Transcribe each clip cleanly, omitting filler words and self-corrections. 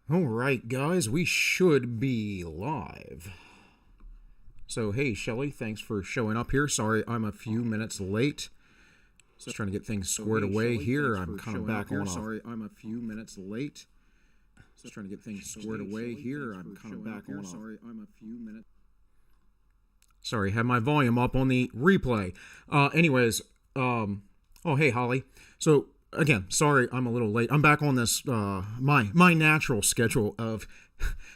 All right, guys, we should be live. So, hey, Shelly, thanks for showing up here. Sorry, I'm a few minutes late. Just trying to get things squared away here. I'm kind of back on. Sorry, I'm a few minutes late. Just trying to get things squared away here. I'm kind of back on. Sorry, I'm a few minutes. Sorry, have my volume up on the replay. Anyways, oh, hey, Holly. So, again, sorry I'm a little late. I'm back on this, my natural schedule of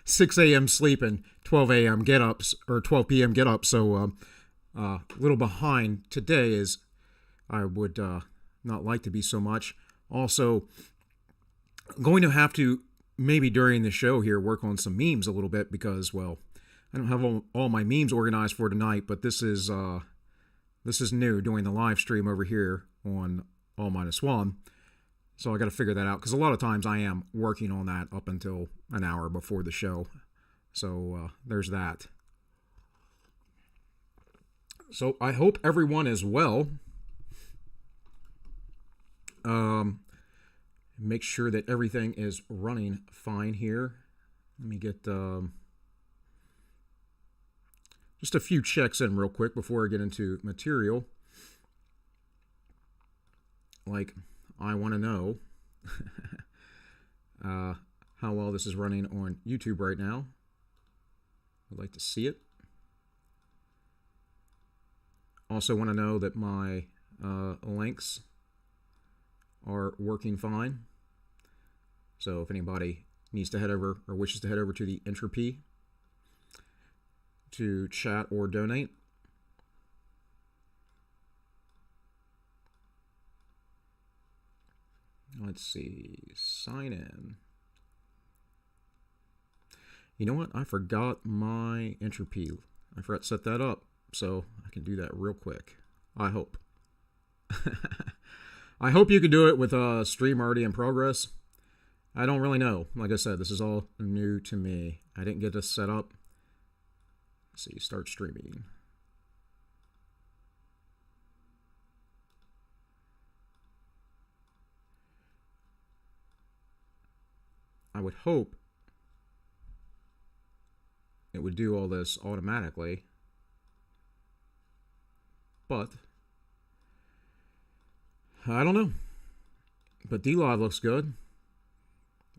6 a.m. sleep and 12 a.m. get ups, or 12 p.m. get ups. So, a little behind today is I would not like to be so much. Also, going to have to maybe during the show here work on some memes a little bit because, well, I don't have all my memes organized for tonight, but this is new doing the live stream over here on All Minus One. So I got to figure that out because a lot of times I am working on that up until an hour before the show. So there's that. So I hope everyone is well. Make sure that everything is running fine here. Let me get just a few checks in real quick before I get into material. Like, I want to know how well this is running on YouTube right now. I'd like to see it. Also want to know that my links are working fine. So if anybody needs to head over or wishes to head over to the Entropy to chat or donate, let's see, sign in. You know what? I forgot my Entropy. I forgot to set that up, so I can do that real quick. I hope. I hope you can do it with a stream already in progress. I don't really know. Like I said, this is all new to me. I didn't get this set up. Let's see, start streaming. I would hope it would do all this automatically, but I don't know. But DLive looks good.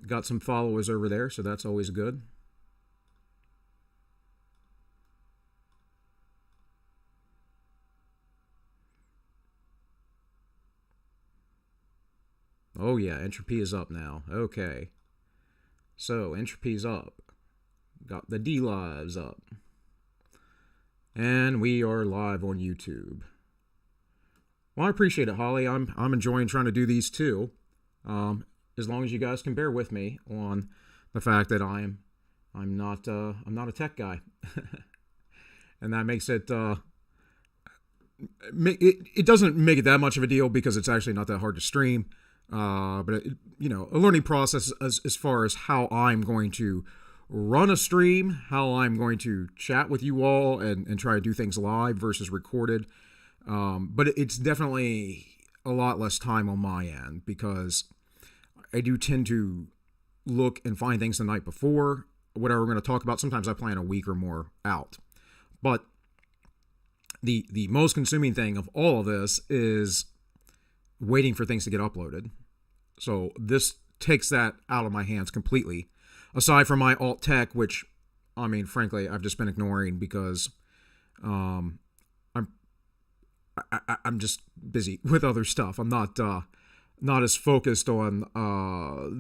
Got some followers over there, so that's always good. Oh yeah, Entropy is up now. Okay. So, Entropy's up. Got the DLives up. And we are live on YouTube. Well, I appreciate it, Holly. I'm enjoying trying to do these too. As long as you guys can bear with me on the fact that I'm not a tech guy, and that makes it it doesn't make it that much of a deal because it's actually not that hard to stream. But it, a learning process as far as how I'm going to run a stream, how I'm going to chat with you all, and try to do things live versus recorded. But it's definitely a lot less time on my end because I do tend to look and find things the night before, whatever we're going to talk about. Sometimes I plan a week or more out. But the most consuming thing of all of this is waiting for things to get uploaded. So this takes that out of my hands completely. Aside from my alt tech, which, I mean, frankly, I've just been ignoring because I'm just busy with other stuff. I'm not as focused on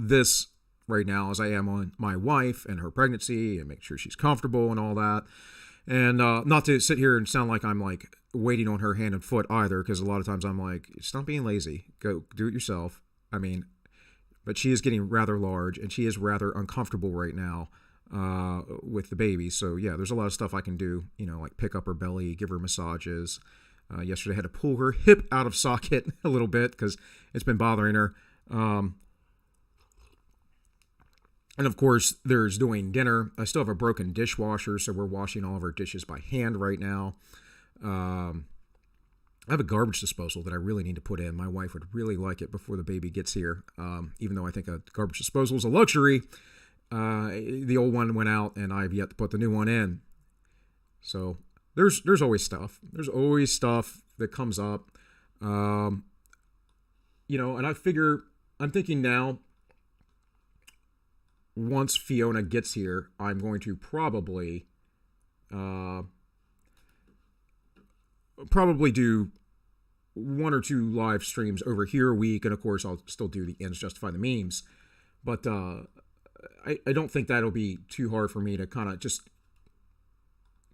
this right now as I am on my wife and her pregnancy and make sure she's comfortable and all that. And not to sit here and sound like I'm like waiting on her hand and foot either, because a lot of times I'm like, stop being lazy. Go do it yourself. I mean, but she is getting rather large and she is rather uncomfortable right now with the baby. So yeah, there's a lot of stuff I can do, like pick up her belly, give her massages. Yesterday I had to pull her hip out of socket a little bit because it's been bothering her. And of course, there's doing dinner. I still have a broken dishwasher, so we're washing all of our dishes by hand right now. I have a garbage disposal that I really need to put in. My wife would really like it before the baby gets here. Even though I think a garbage disposal is a luxury, The old one went out, and I've yet to put the new one in. So there's always stuff. There's always stuff that comes up. And I figure, I'm thinking now, once Fiona gets here, I'm going to probably do one or two live streams over here a week, and of course I'll still do the ends justify the memes. But I don't think that'll be too hard for me to kind of just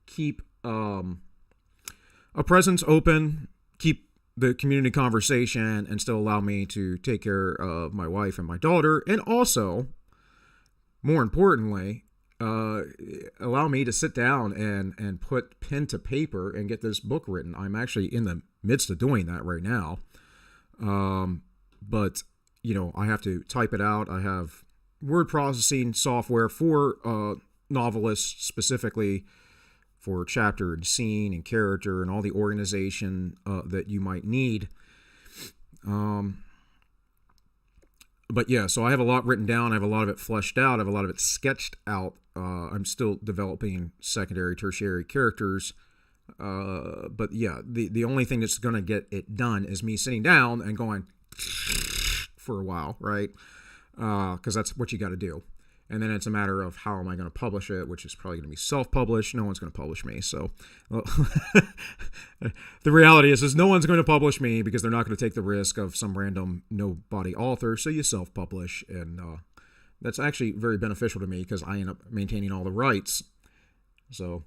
keep a presence open, keep the community conversation, and still allow me to take care of my wife and my daughter, and also, more importantly, allow me to sit down and put pen to paper and get this book written. I'm actually in the midst of doing that right now. But, I have to type it out. I have word processing software for novelists, specifically for chapter and scene and character and all the organization that you might need. But yeah, so I have a lot written down. I have a lot of it fleshed out. I have a lot of it sketched out. I'm still developing secondary, tertiary characters. But yeah, the only thing that's going to get it done is me sitting down and going for a while, right? Because that's what you got to do. And then it's a matter of how am I going to publish it, which is probably going to be self-published. No one's going to publish me. So the reality is no one's going to publish me because they're not going to take the risk of some random nobody author. So you self-publish. And that's actually very beneficial to me because I end up maintaining all the rights. So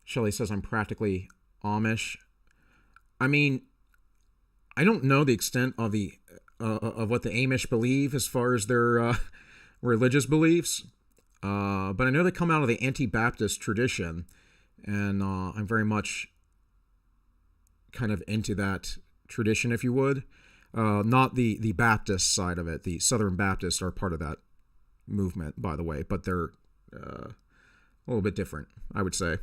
Shelley says I'm practically Amish. I mean, I don't know the extent of of what the Amish believe as far as their religious beliefs. But I know they come out of the Anti-Baptist tradition, and I'm very much kind of into that tradition, if you would. Not the Baptist side of it. The Southern Baptists are part of that movement, by the way, but they're a little bit different, I would say.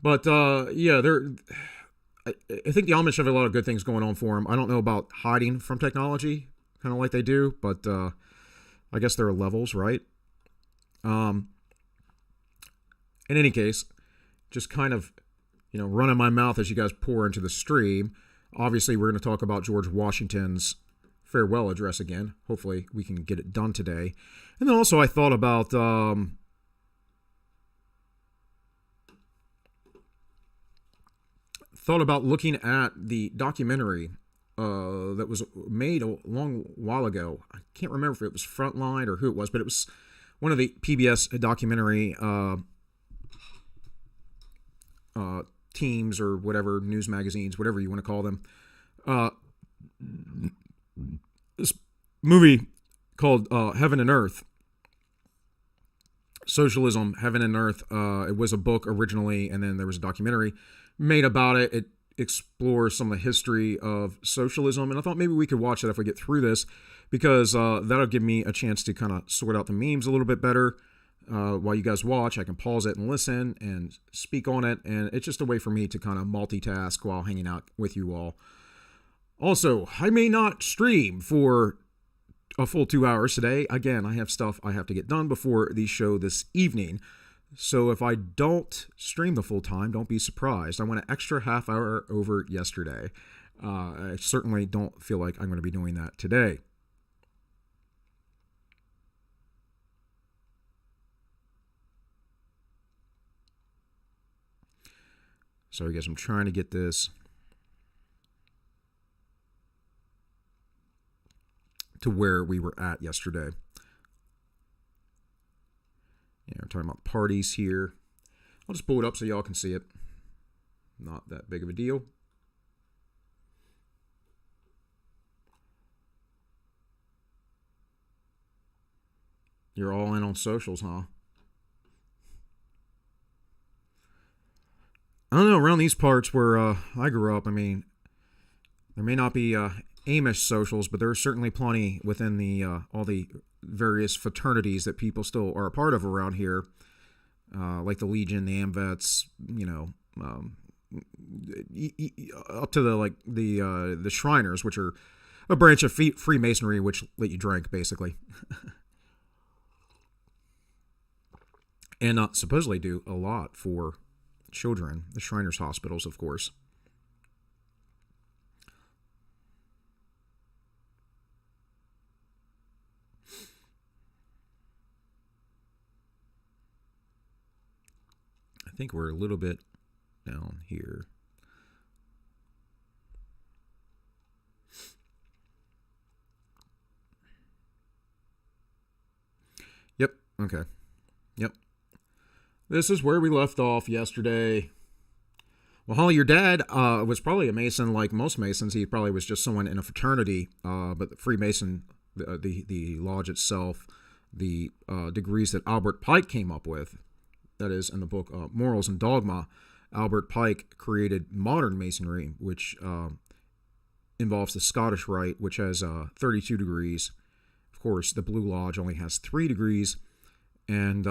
But yeah, I think the Amish have a lot of good things going on for them. I don't know about hiding from technology, kind of like they do, but I guess there are levels, right? In any case, just kind of, running my mouth as you guys pour into the stream. Obviously, we're going to talk about George Washington's farewell address again. Hopefully, we can get it done today. And then also, I thought about looking at the documentary that was made a long while ago. I can't remember if it was Frontline or who it was, but it was one of the PBS documentary teams or whatever, news magazines, whatever you want to call them. This movie called Heaven and Earth. Socialism, Heaven and Earth. It was a book originally, and then there was a documentary made about it. It explores some of the history of socialism, and I thought maybe we could watch that if we get through this, because that'll give me a chance to kind of sort out the memes a little bit better. While you guys watch, I can pause it and listen and speak on it, and it's just a way for me to kind of multitask while hanging out with you all. Also, I may not stream for a full 2 hours today. Again, I have stuff I have to get done before the show this evening. So if I don't stream the full time, don't be surprised. I went an extra half hour over yesterday. I certainly don't feel like I'm going to be doing that today. Sorry guys, I'm trying to get this to where we were at yesterday. Yeah, we're talking about parties here. I'll just pull it up so y'all can see it. Not that big of a deal. You're all in on socials, huh? I don't know, around these parts where I grew up, I mean, there may not be Amish socials, but there are certainly plenty within the all the various fraternities that people still are a part of around here, like the Legion, the AMVETS, up to the Shriners, which are a branch of Freemasonry, which let you drink, basically. and supposedly do a lot for children, the Shriners hospitals, of course. I think we're a little bit down here. Yep, okay. Yep. This is where we left off yesterday. Well, Holly, your dad was probably a Mason like most Masons. He probably was just someone in a fraternity, but the Freemason, the lodge itself, the degrees that Albert Pike came up with, that is in the book Morals and Dogma, Albert Pike created modern Masonry, which involves the Scottish Rite, which has 32 degrees. Of course, the Blue Lodge only has 3 degrees. And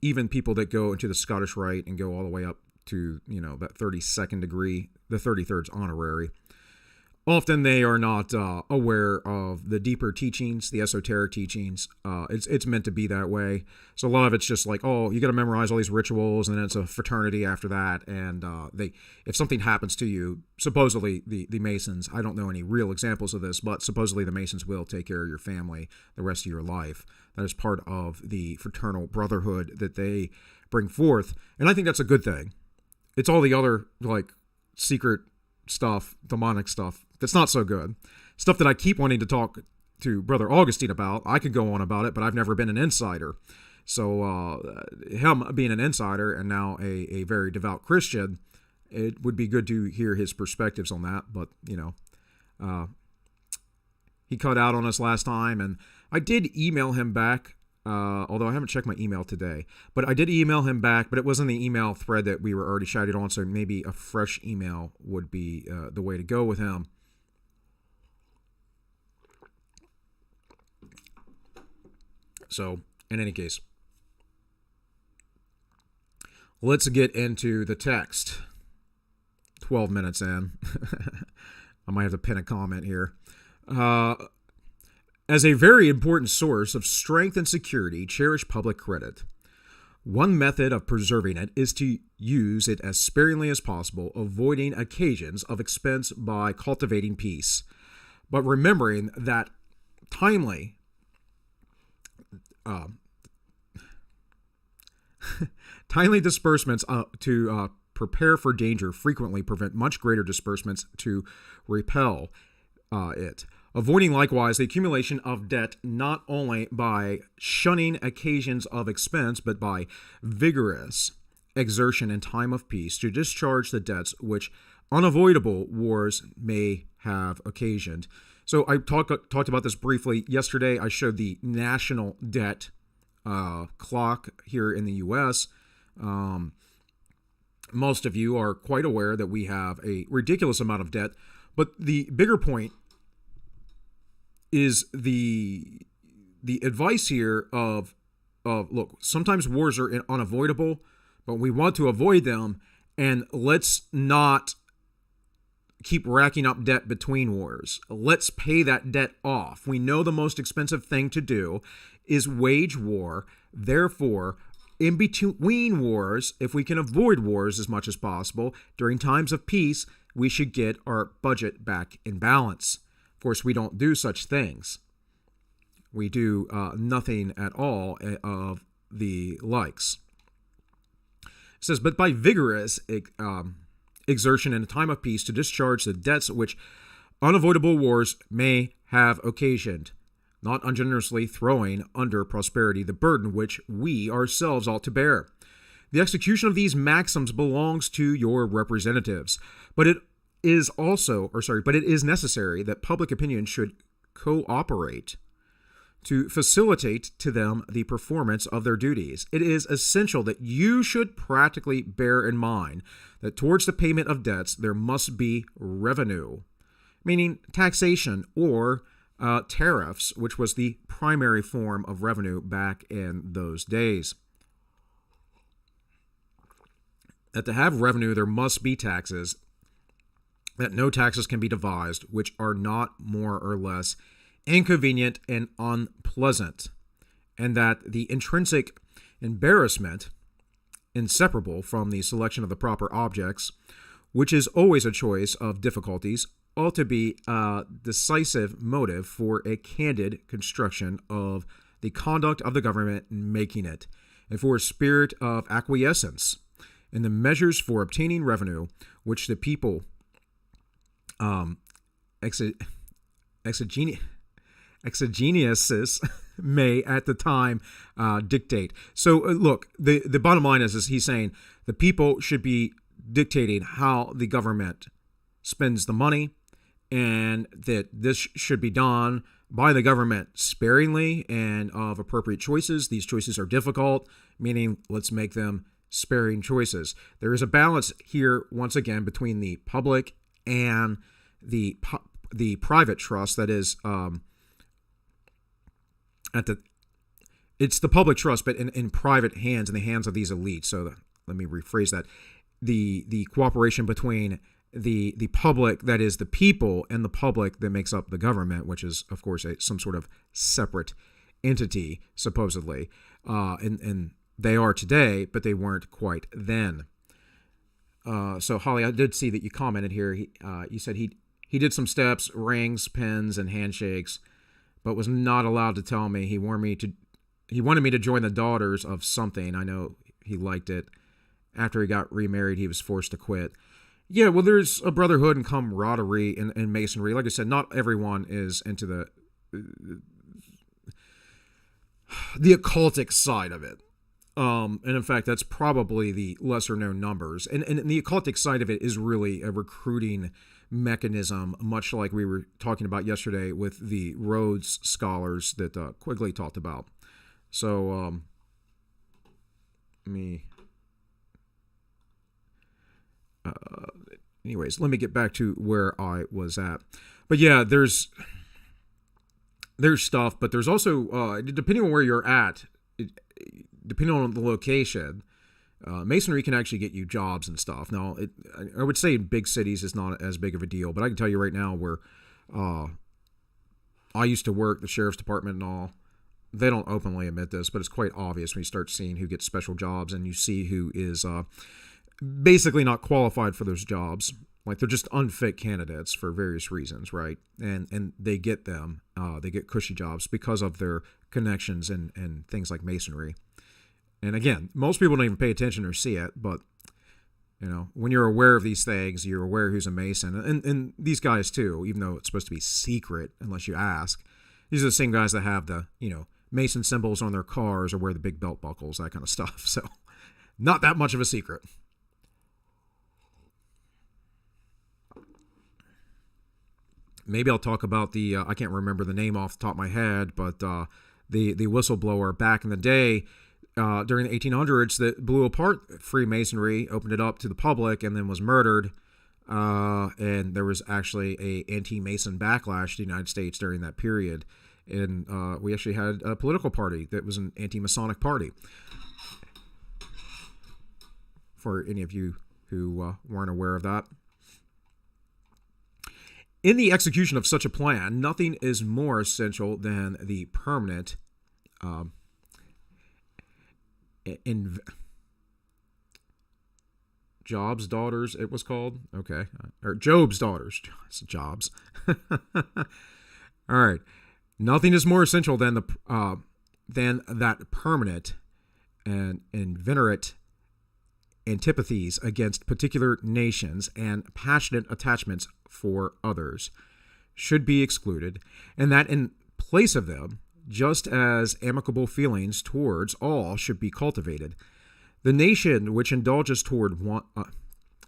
even people that go into the Scottish Rite and go all the way up to, that 32nd degree, the 33rd's honorary, often they are not aware of the deeper teachings, the esoteric teachings. It's meant to be that way. So a lot of it's just like, oh, you got to memorize all these rituals, and then it's a fraternity after that. And if something happens to you, supposedly the Masons, I don't know any real examples of this, but supposedly the Masons will take care of your family the rest of your life. That is part of the fraternal brotherhood that they bring forth. And I think that's a good thing. It's all the other, secret stuff, demonic stuff, that's not so good. Stuff that I keep wanting to talk to Brother Augustine about. I could go on about it, but I've never been an insider. So him being an insider and now a very devout Christian, it would be good to hear his perspectives on that. But, he cut out on us last time, and I did email him back, although I haven't checked my email today. But I did email him back, but it was in the email thread that we were already shouted on, so maybe a fresh email would be the way to go with him. So, in any case, let's get into the text. 12 minutes in. I might have to pin a comment here. As a very important source of strength and security, cherish public credit. One method of preserving it is to use it as sparingly as possible, avoiding occasions of expense by cultivating peace, but remembering that timely disbursements to prepare for danger frequently prevent much greater disbursements to repel it. Avoiding likewise the accumulation of debt not only by shunning occasions of expense, but by vigorous exertion in time of peace to discharge the debts which unavoidable wars may have occasioned. So I talked about this briefly yesterday. I showed the national debt clock here in the U.S. Most of you are quite aware that we have a ridiculous amount of debt, but the bigger point is the advice here of look, sometimes wars are unavoidable, but we want to avoid them, and let's not keep racking up debt between wars. Let's pay that debt off. We know the most expensive thing to do is wage war. Therefore, in between wars, if we can avoid wars as much as possible, during times of peace, we should get our budget back in balance. Of course, we don't do such things. We do nothing at all of the likes. It says, but by vigorous exertion in a time of peace to discharge the debts which unavoidable wars may have occasioned, not ungenerously throwing under prosperity the burden which we ourselves ought to bear. The execution of these maxims belongs to your representatives, but it is necessary that public opinion should cooperate to facilitate to them the performance of their duties. It is essential that you should practically bear in mind that towards the payment of debts there must be revenue, meaning taxation or tariffs, which was the primary form of revenue back in those days. That to have revenue there must be taxes, that no taxes can be devised which are not more or less inconvenient and unpleasant, and that the intrinsic embarrassment inseparable from the selection of the proper objects, which is always a choice of difficulties, ought to be a decisive motive for a candid construction of the conduct of the government in making it, and for a spirit of acquiescence in the measures for obtaining revenue which the people exogenesis may at the time dictate. So look, the bottom line is he's saying the people should be dictating how the government spends the money, and that this should be done by the government sparingly and of appropriate choices. These choices are difficult, meaning let's make them sparing choices. There is a balance here, once again, between the public and the private trust. That is, it's the public trust, but in private hands, in the hands of these elites. So let me rephrase that: the cooperation between the public, that is the people, and the public that makes up the government, which is of course some sort of separate entity supposedly, and they are today, but they weren't quite then. So Holly, I did see that you commented here. You said he did some steps, rings, pens, and handshakes, but was not allowed to tell me. He wanted me to join the Daughters of something. I know he liked it. After he got remarried, he was forced to quit. Yeah, well, there's a brotherhood and camaraderie in Masonry. Like I said, not everyone is into the occultic side of it. And in fact, that's probably the lesser known numbers. And the occultic side of it is really a recruiting mechanism, much like we were talking about yesterday with the Rhodes scholars that Quigley talked about. So, anyways, let me get back to where I was at. But yeah, there's stuff, but there's also, depending on where you're at, depending on the location, Masonry can actually get you jobs and stuff. Now, I would say in big cities it's not as big of a deal, but I can tell you right now where I used to work, the sheriff's department and all, they don't openly admit this, but it's quite obvious when you start seeing who gets special jobs and you see who is basically not qualified for those jobs. Like, they're just unfit candidates for various reasons, right? And they get them. They get cushy jobs because of their connections and things like Masonry. And again, most people don't even pay attention or see it, but you know, when you're aware of these things, you're aware who's a Mason. And these guys too, even though it's supposed to be secret unless you ask, these are the same guys that have the, Mason symbols on their cars or wear the big belt buckles, that kind of stuff. So not that much of a secret. Maybe I'll talk about the, I can't remember the name off the top of my head, but the whistleblower back in the day during the 1800s that blew apart Freemasonry, opened it up to the public, and then was murdered. And there was actually a anti-Mason backlash to the United States during that period. And we actually had a political party that was an anti-Masonic party. For any of you who weren't aware of that. In the execution of such a plan, nothing is more essential than the permanent Job's Daughters, it was called. Okay. Or Job's Daughters. It's Jobs. All right. Nothing is more essential than that permanent and inveterate antipathies against particular nations and passionate attachments for others should be excluded, and that in place of them, just as amicable feelings towards all should be cultivated. The nation which indulges toward one,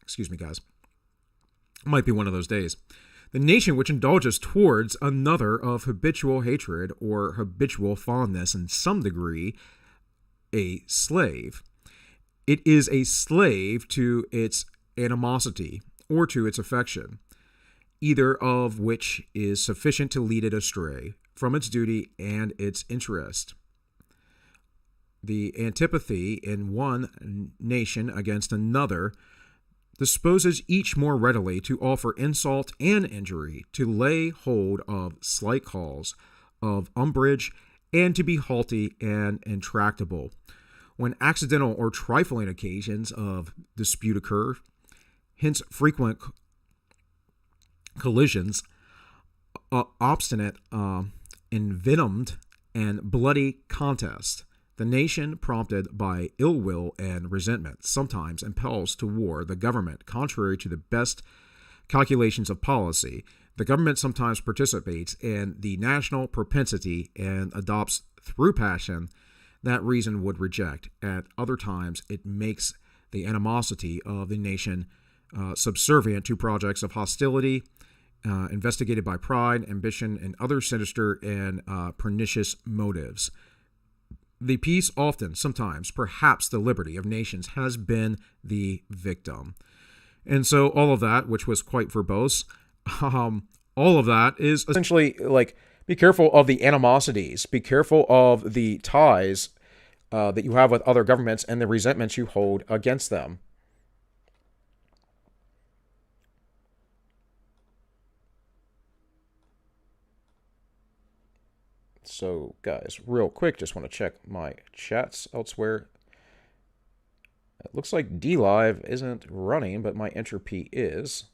excuse me, guys, might be one of those days. The nation which indulges towards another of habitual hatred or habitual fondness in some degree, a slave. It is a slave to its animosity or to its affection, either of which is sufficient to lead it astray from its duty and its interest. The antipathy in one nation against another disposes each more readily to offer insult and injury, to lay hold of slight cause, of umbrage, and to be haughty and intractable. when accidental or trifling occasions of dispute occur, hence frequent collisions, obstinate, envenomed, and bloody contest. The nation, prompted by ill will and resentment, sometimes impels to war the government, contrary to the best calculations of policy. The government sometimes participates in the national propensity and adopts through passion that reason would reject. At other times, it makes the animosity of the nation subservient to projects of hostility, investigated by pride, ambition, and other sinister and pernicious motives. The peace often, sometimes, perhaps the liberty of nations has been the victim. And so all of that, which was quite verbose, all of that is essentially like, be careful of the animosities, be careful of the ties that you have with other governments and the resentments you hold against them. So, guys, real quick, just want to check my chats elsewhere. It looks like DLive isn't running, but my entropy is.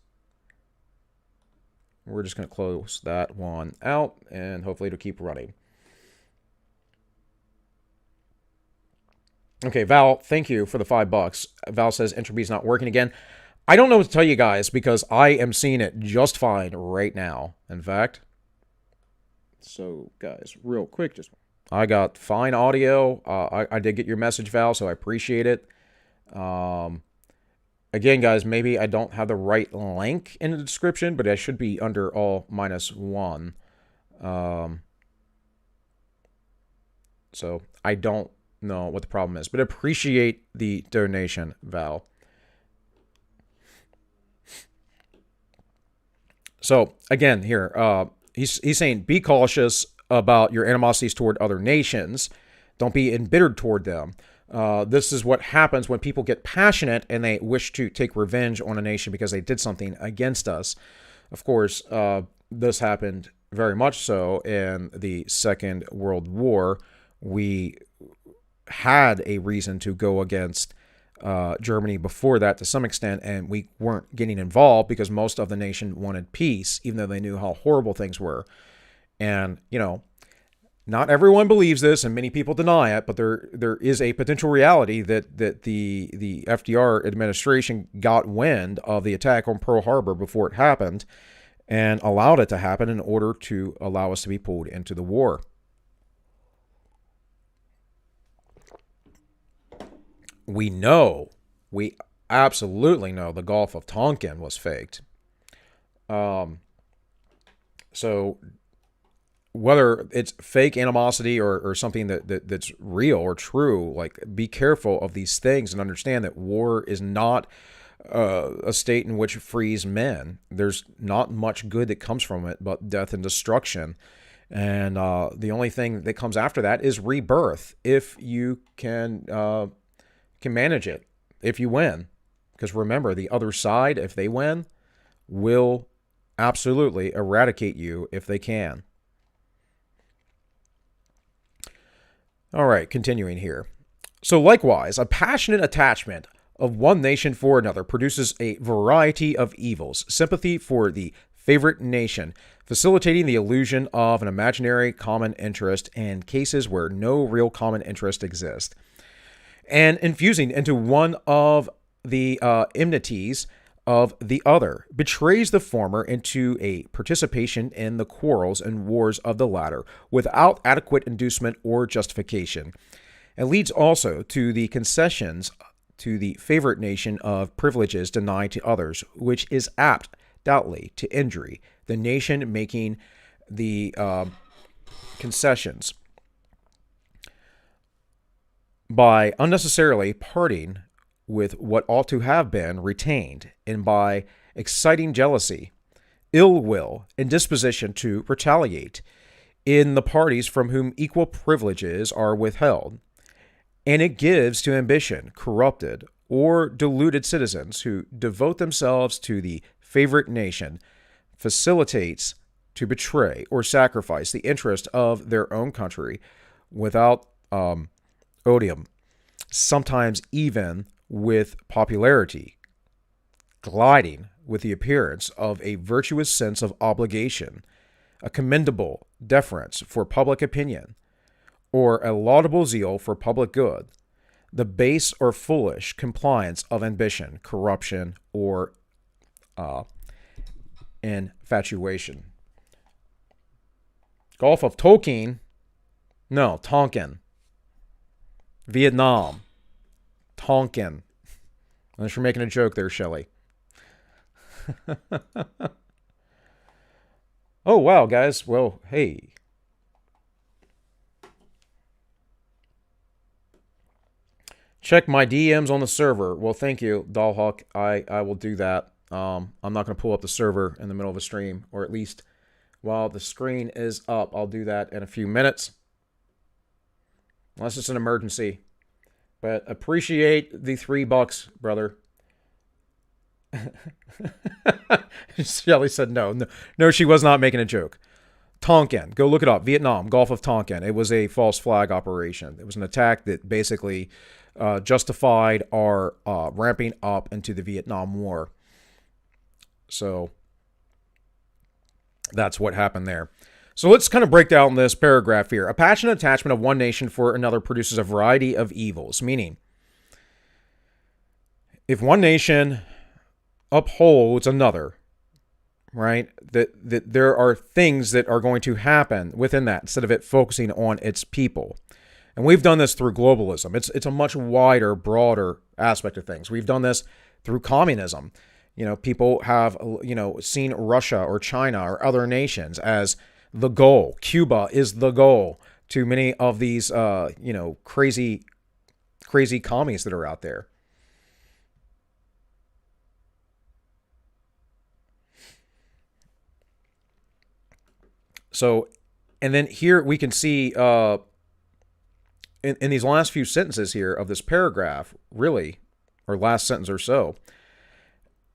We're just going to close that one out, and hopefully it'll keep running. Okay, Val, thank you for the $5. Val says entropy's not working again. I don't know what to tell you guys, because I am seeing it just fine right now. In fact... So, guys, real quick, I got fine audio. I did get your message, Val, so I appreciate it. Again, guys, maybe I don't have the right link in the description, but I should be under all -1. So, I don't know what the problem is, but appreciate the donation, Val. So, again, here, He's saying, be cautious about your animosities toward other nations. Don't be embittered toward them. This is what happens when people get passionate and they wish to take revenge on a nation because they did something against us. Of course, this happened very much so in the Second World War. We had a reason to go against Germany before that to some extent, and we weren't getting involved because most of the nation wanted peace, even though they knew how horrible things were. And, you know, not everyone believes this, and many people deny it, but there is a potential reality that the FDR administration got wind of the attack on Pearl Harbor before it happened and allowed it to happen in order to allow us to be pulled into the war. We absolutely know the Gulf of Tonkin was faked. So whether it's fake animosity or something that's real or true, like, be careful of these things and understand that war is not a state in which frees men. There's not much good that comes from it but death and destruction. And the only thing that comes after that is rebirth, if you can manage it, if you win. Because remember, the other side, if they win, will absolutely eradicate you if they can. All right, continuing here. So likewise, a passionate attachment of one nation for another produces a variety of evils. Sympathy for the favorite nation, facilitating the illusion of an imaginary common interest in cases where no real common interest exists, and infusing into one of the enmities of the other, betrays the former into a participation in the quarrels and wars of the latter without adequate inducement or justification. It leads also to the concessions to the favorite nation of privileges denied to others, which is apt, doubtly, to injury the nation making the concessions by unnecessarily parting with what ought to have been retained, and by exciting jealousy, ill will, and disposition to retaliate in the parties from whom equal privileges are withheld. And it gives to ambition corrupted or deluded citizens who devote themselves to the favorite nation, facilitates to betray or sacrifice the interest of their own country without odium. sometimes even with popularity, gliding with the appearance of a virtuous sense of obligation, a commendable deference for public opinion, or a laudable zeal for public good, the base or foolish compliance of ambition, corruption, or infatuation. Gulf of Tonkin. No, Tonkin. Vietnam. Tonkin. Unless you're making a joke there, Shelley. Oh, wow, guys. Well, hey. Check my DMs on the server. Well, thank you, Dollhawk. I will do that. I'm not going to pull up the server in the middle of a stream, or at least while the screen is up. I'll do that in a few minutes. Unless it's an emergency. But appreciate the $3, brother. Shelly said no, she was not making a joke. Tonkin, go look it up. Vietnam, Gulf of Tonkin. It was a false flag operation. It was an attack that basically justified our ramping up into the Vietnam War. So that's what happened there. So let's kind of break down this paragraph here. A passionate attachment of one nation for another produces a variety of evils, meaning if one nation upholds another, right, that there are things that are going to happen within that instead of it focusing on its people. And we've done this through globalism. It's a much wider, broader aspect of things. We've done this through communism. You know, people have, seen Russia or China or other nations as the goal. Cuba is the goal to many of these, crazy commies that are out there. So, and then here we can see in these last few sentences here of this paragraph, really, or last sentence or so,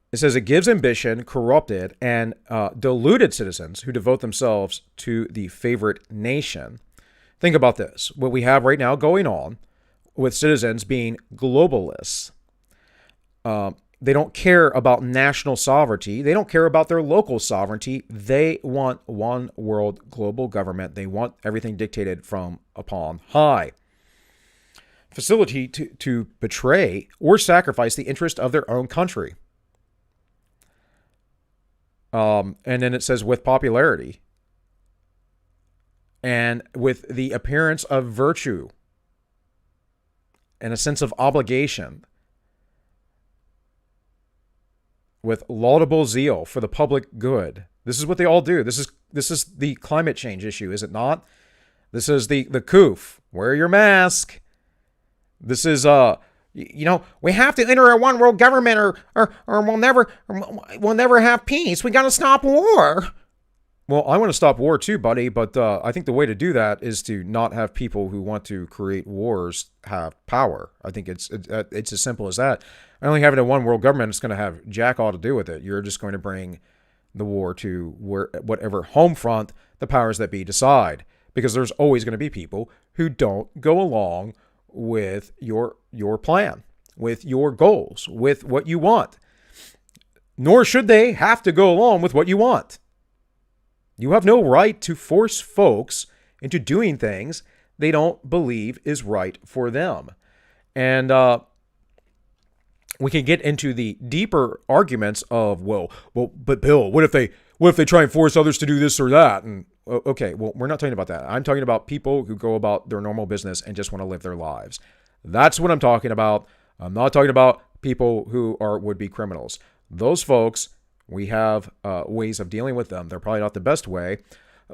it says it gives ambition, corrupted, and deluded citizens who devote themselves to the favorite nation. Think about this. What we have right now going on with citizens being globalists. They don't care about national sovereignty. They don't care about their local sovereignty. They want one world global government. They want everything dictated from upon high. Facility to betray or sacrifice the interest of their own country. And then it says with popularity and with the appearance of virtue and a sense of obligation, with laudable zeal for the public good. This is what they all do. This is the climate change issue, is it not? This is the COOF. Wear your mask. This is we have to enter a one world government or we'll never have peace. We got to stop war. Well, I want to stop war too, buddy, but I think the way to do that is to not have people who want to create wars have power. I think it's as simple as that. Only having a one world government is going to have jack all to do with it. You're just going to bring the war to whatever home front the powers that be decide, because there's always going to be people who don't go along with your plan, with your goals, with what you want. Nor should they have to go along with what you want. You have no right to force folks into doing things they don't believe is right for them. And we can get into the deeper arguments of, but Bill, what if they try and force others to do this or that? And okay, well, we're not talking about that. I'm talking about people who go about their normal business and just want to live their lives. That's what I'm talking about. I'm not talking about people who are would-be criminals. Those folks, we have ways of dealing with them. They're probably not the best way.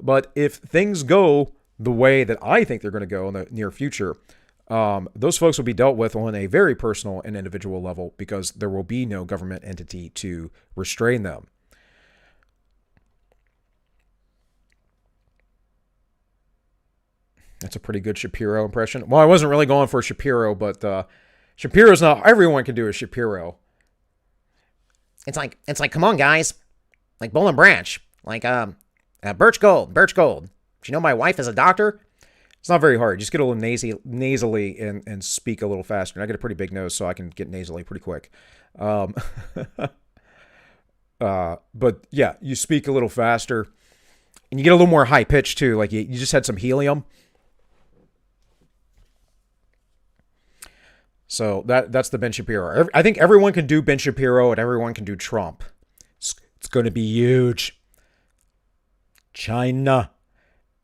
But if things go the way that I think they're going to go in the near future, those folks will be dealt with on a very personal and individual level, because there will be no government entity to restrain them. That's a pretty good Shapiro impression. Well, I wasn't really going for Shapiro, but Shapiro's not, everyone can do a Shapiro. It's like, come on, guys. Like Bull and Branch. Like, Birch Gold. Do you know my wife is a doctor? It's not very hard. Just get a little nasally and speak a little faster. And I get a pretty big nose, so I can get nasally pretty quick. Um, but yeah, you speak a little faster, and you get a little more high pitch too. Like you just had some helium. So that's the Ben Shapiro. I think everyone can do Ben Shapiro and everyone can do Trump. It's going to be huge. China.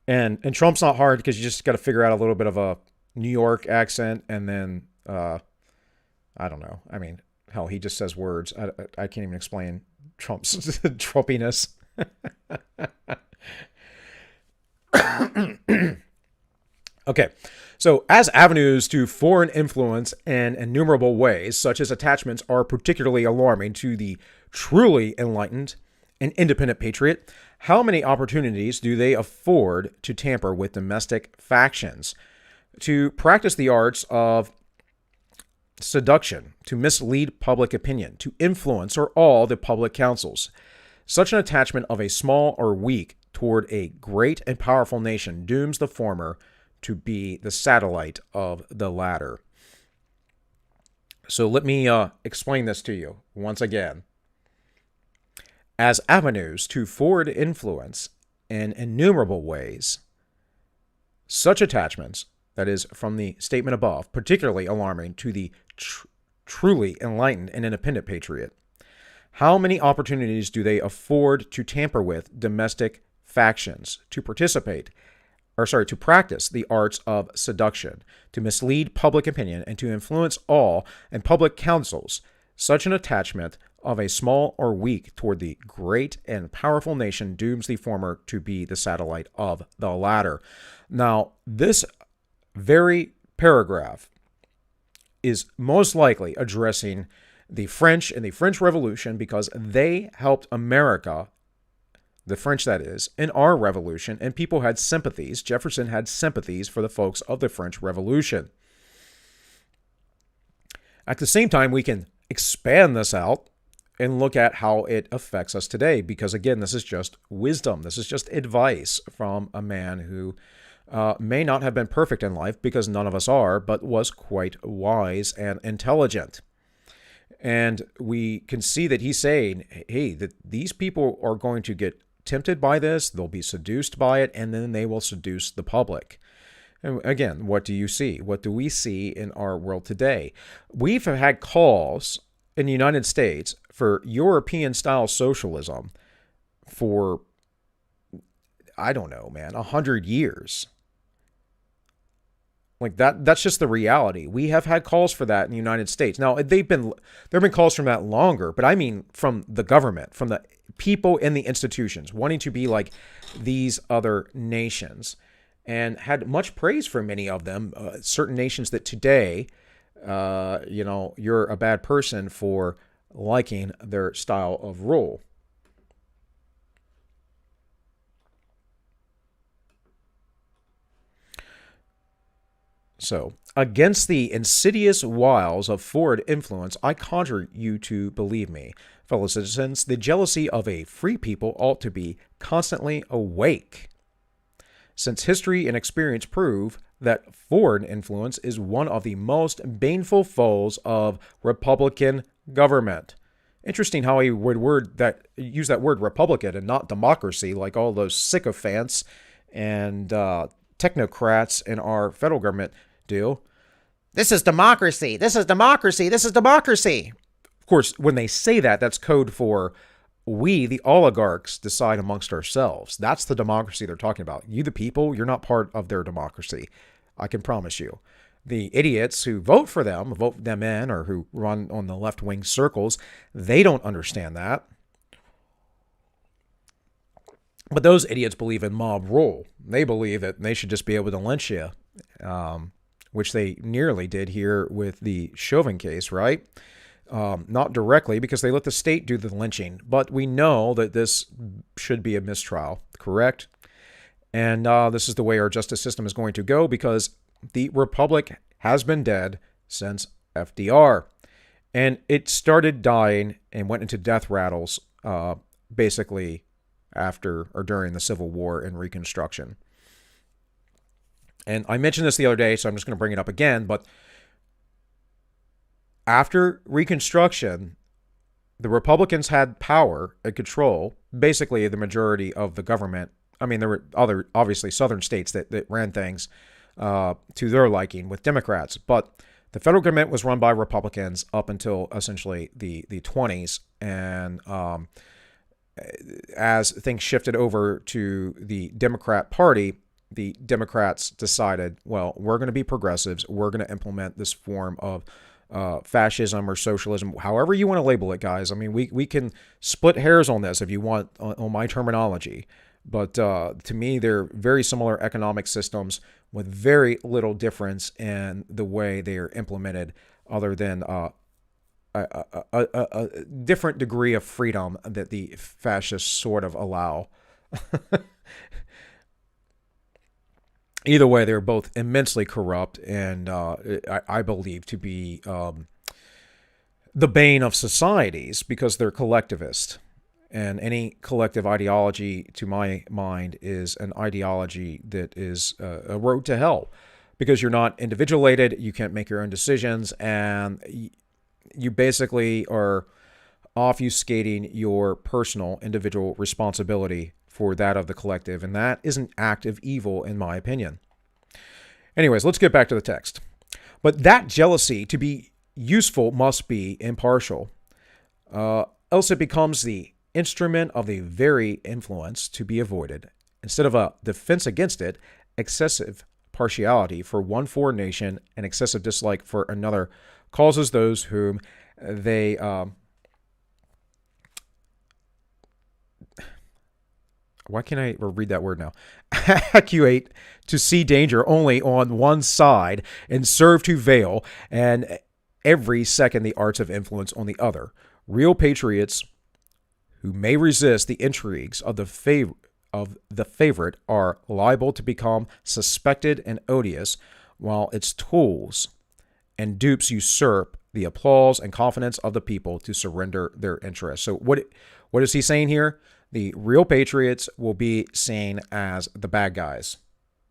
And Trump's not hard because you just got to figure out a little bit of a New York accent, and then I don't know. I mean, hell, he just says words. I can't even explain Trump's Trumpiness. Okay, so as avenues to foreign influence in innumerable ways, such as attachments are particularly alarming to the truly enlightened and independent patriot, how many opportunities do they afford to tamper with domestic factions, to practice the arts of seduction, to mislead public opinion, to influence or awe the public councils? Such an attachment of a small or weak toward a great and powerful nation dooms the former to be the satellite of the latter. So let me explain this to you once again. As avenues to forward influence in innumerable ways, such attachments, that is, from the statement above, particularly alarming to the truly enlightened and independent patriot. How many opportunities do they afford to tamper with domestic factions, to practice the arts of seduction, to mislead public opinion, and to influence all and public councils? Such an attachment of a small or weak toward the great and powerful nation dooms the former to be the satellite of the latter. Now, this very paragraph is most likely addressing the French and the French Revolution, because they helped America, the French that is, in our revolution, and people had sympathies. Jefferson had sympathies for the folks of the French Revolution. At the same time, we can expand this out and look at how it affects us today, because again, this is just wisdom. This is just advice from a man who may not have been perfect in life, because none of us are, but was quite wise and intelligent. And we can see that he's saying, hey, that these people are going to get tempted by this, they'll be seduced by it, and then they will seduce the public. And again, what do you see? What do we see in our world today? We've had calls in the United States for European-style socialism for, I don't know, man, 100 years. Like that's just the reality. We have had calls for that in the United States. Now, there have been calls from that longer, but I mean from the government, from the people in the institutions wanting to be like these other nations, and had much praise for many of them. Certain nations that today, you're a bad person for liking their style of rule. So, against the insidious wiles of forward influence, I conjure you to believe me, fellow citizens, the jealousy of a free people ought to be constantly awake, since history and experience prove that foreign influence is one of the most baneful foes of Republican government. Interesting how he would use that word Republican and not democracy, like all those sycophants and technocrats in our federal government do. This is democracy. This is democracy. This is democracy. Of course, when they say that, that's code for we, the oligarchs, decide amongst ourselves. That's the democracy they're talking about. You, the people, you're not part of their democracy. I can promise you. The idiots who vote them in, or who run on the left-wing circles, they don't understand that. But those idiots believe in mob rule. They believe that they should just be able to lynch you, which they nearly did here with the Chauvin case, right? Not directly, because they let the state do the lynching. But we know that this should be a mistrial, correct? And this is the way our justice system is going to go, because the Republic has been dead since FDR. And it started dying and went into death rattles basically after or during the Civil War and Reconstruction. And I mentioned this the other day, so I'm just going to bring it up again. But after Reconstruction, the Republicans had power and control, basically the majority of the government. I mean, there were other, obviously, southern states that ran things to their liking with Democrats. But the federal government was run by Republicans up until essentially the 20s. And as things shifted over to the Democrat Party, the Democrats decided, well, we're going to be progressives. We're going to implement this form of fascism or socialism, however you want to label it, guys. I mean, we can split hairs on this if you want on my terminology. But to me, they're very similar economic systems with very little difference in the way they are implemented, other than a different degree of freedom that the fascists sort of allow. Either way, they're both immensely corrupt and I believe to be the bane of societies because they're collectivist. And any collective ideology, to my mind, is an ideology that is a road to hell because you're not individuated, you can't make your own decisions, and you basically are obfuscating your personal individual responsibility for that of the collective, and that is an act of evil in my opinion. Anyways, let's get back to the text. But that jealousy, to be useful, must be impartial, else it becomes the instrument of the very influence to be avoided. Instead of a defense against it, excessive partiality for one foreign nation and excessive dislike for another causes those whom they why can't I read that word now? Actuate to see danger only on one side and serve to veil, and every second the arts of influence on the other. Real patriots who may resist the intrigues of the favorite are liable to become suspected and odious, while its tools and dupes usurp the applause and confidence of the people to surrender their interests. So what is he saying here? The real patriots will be seen as the bad guys.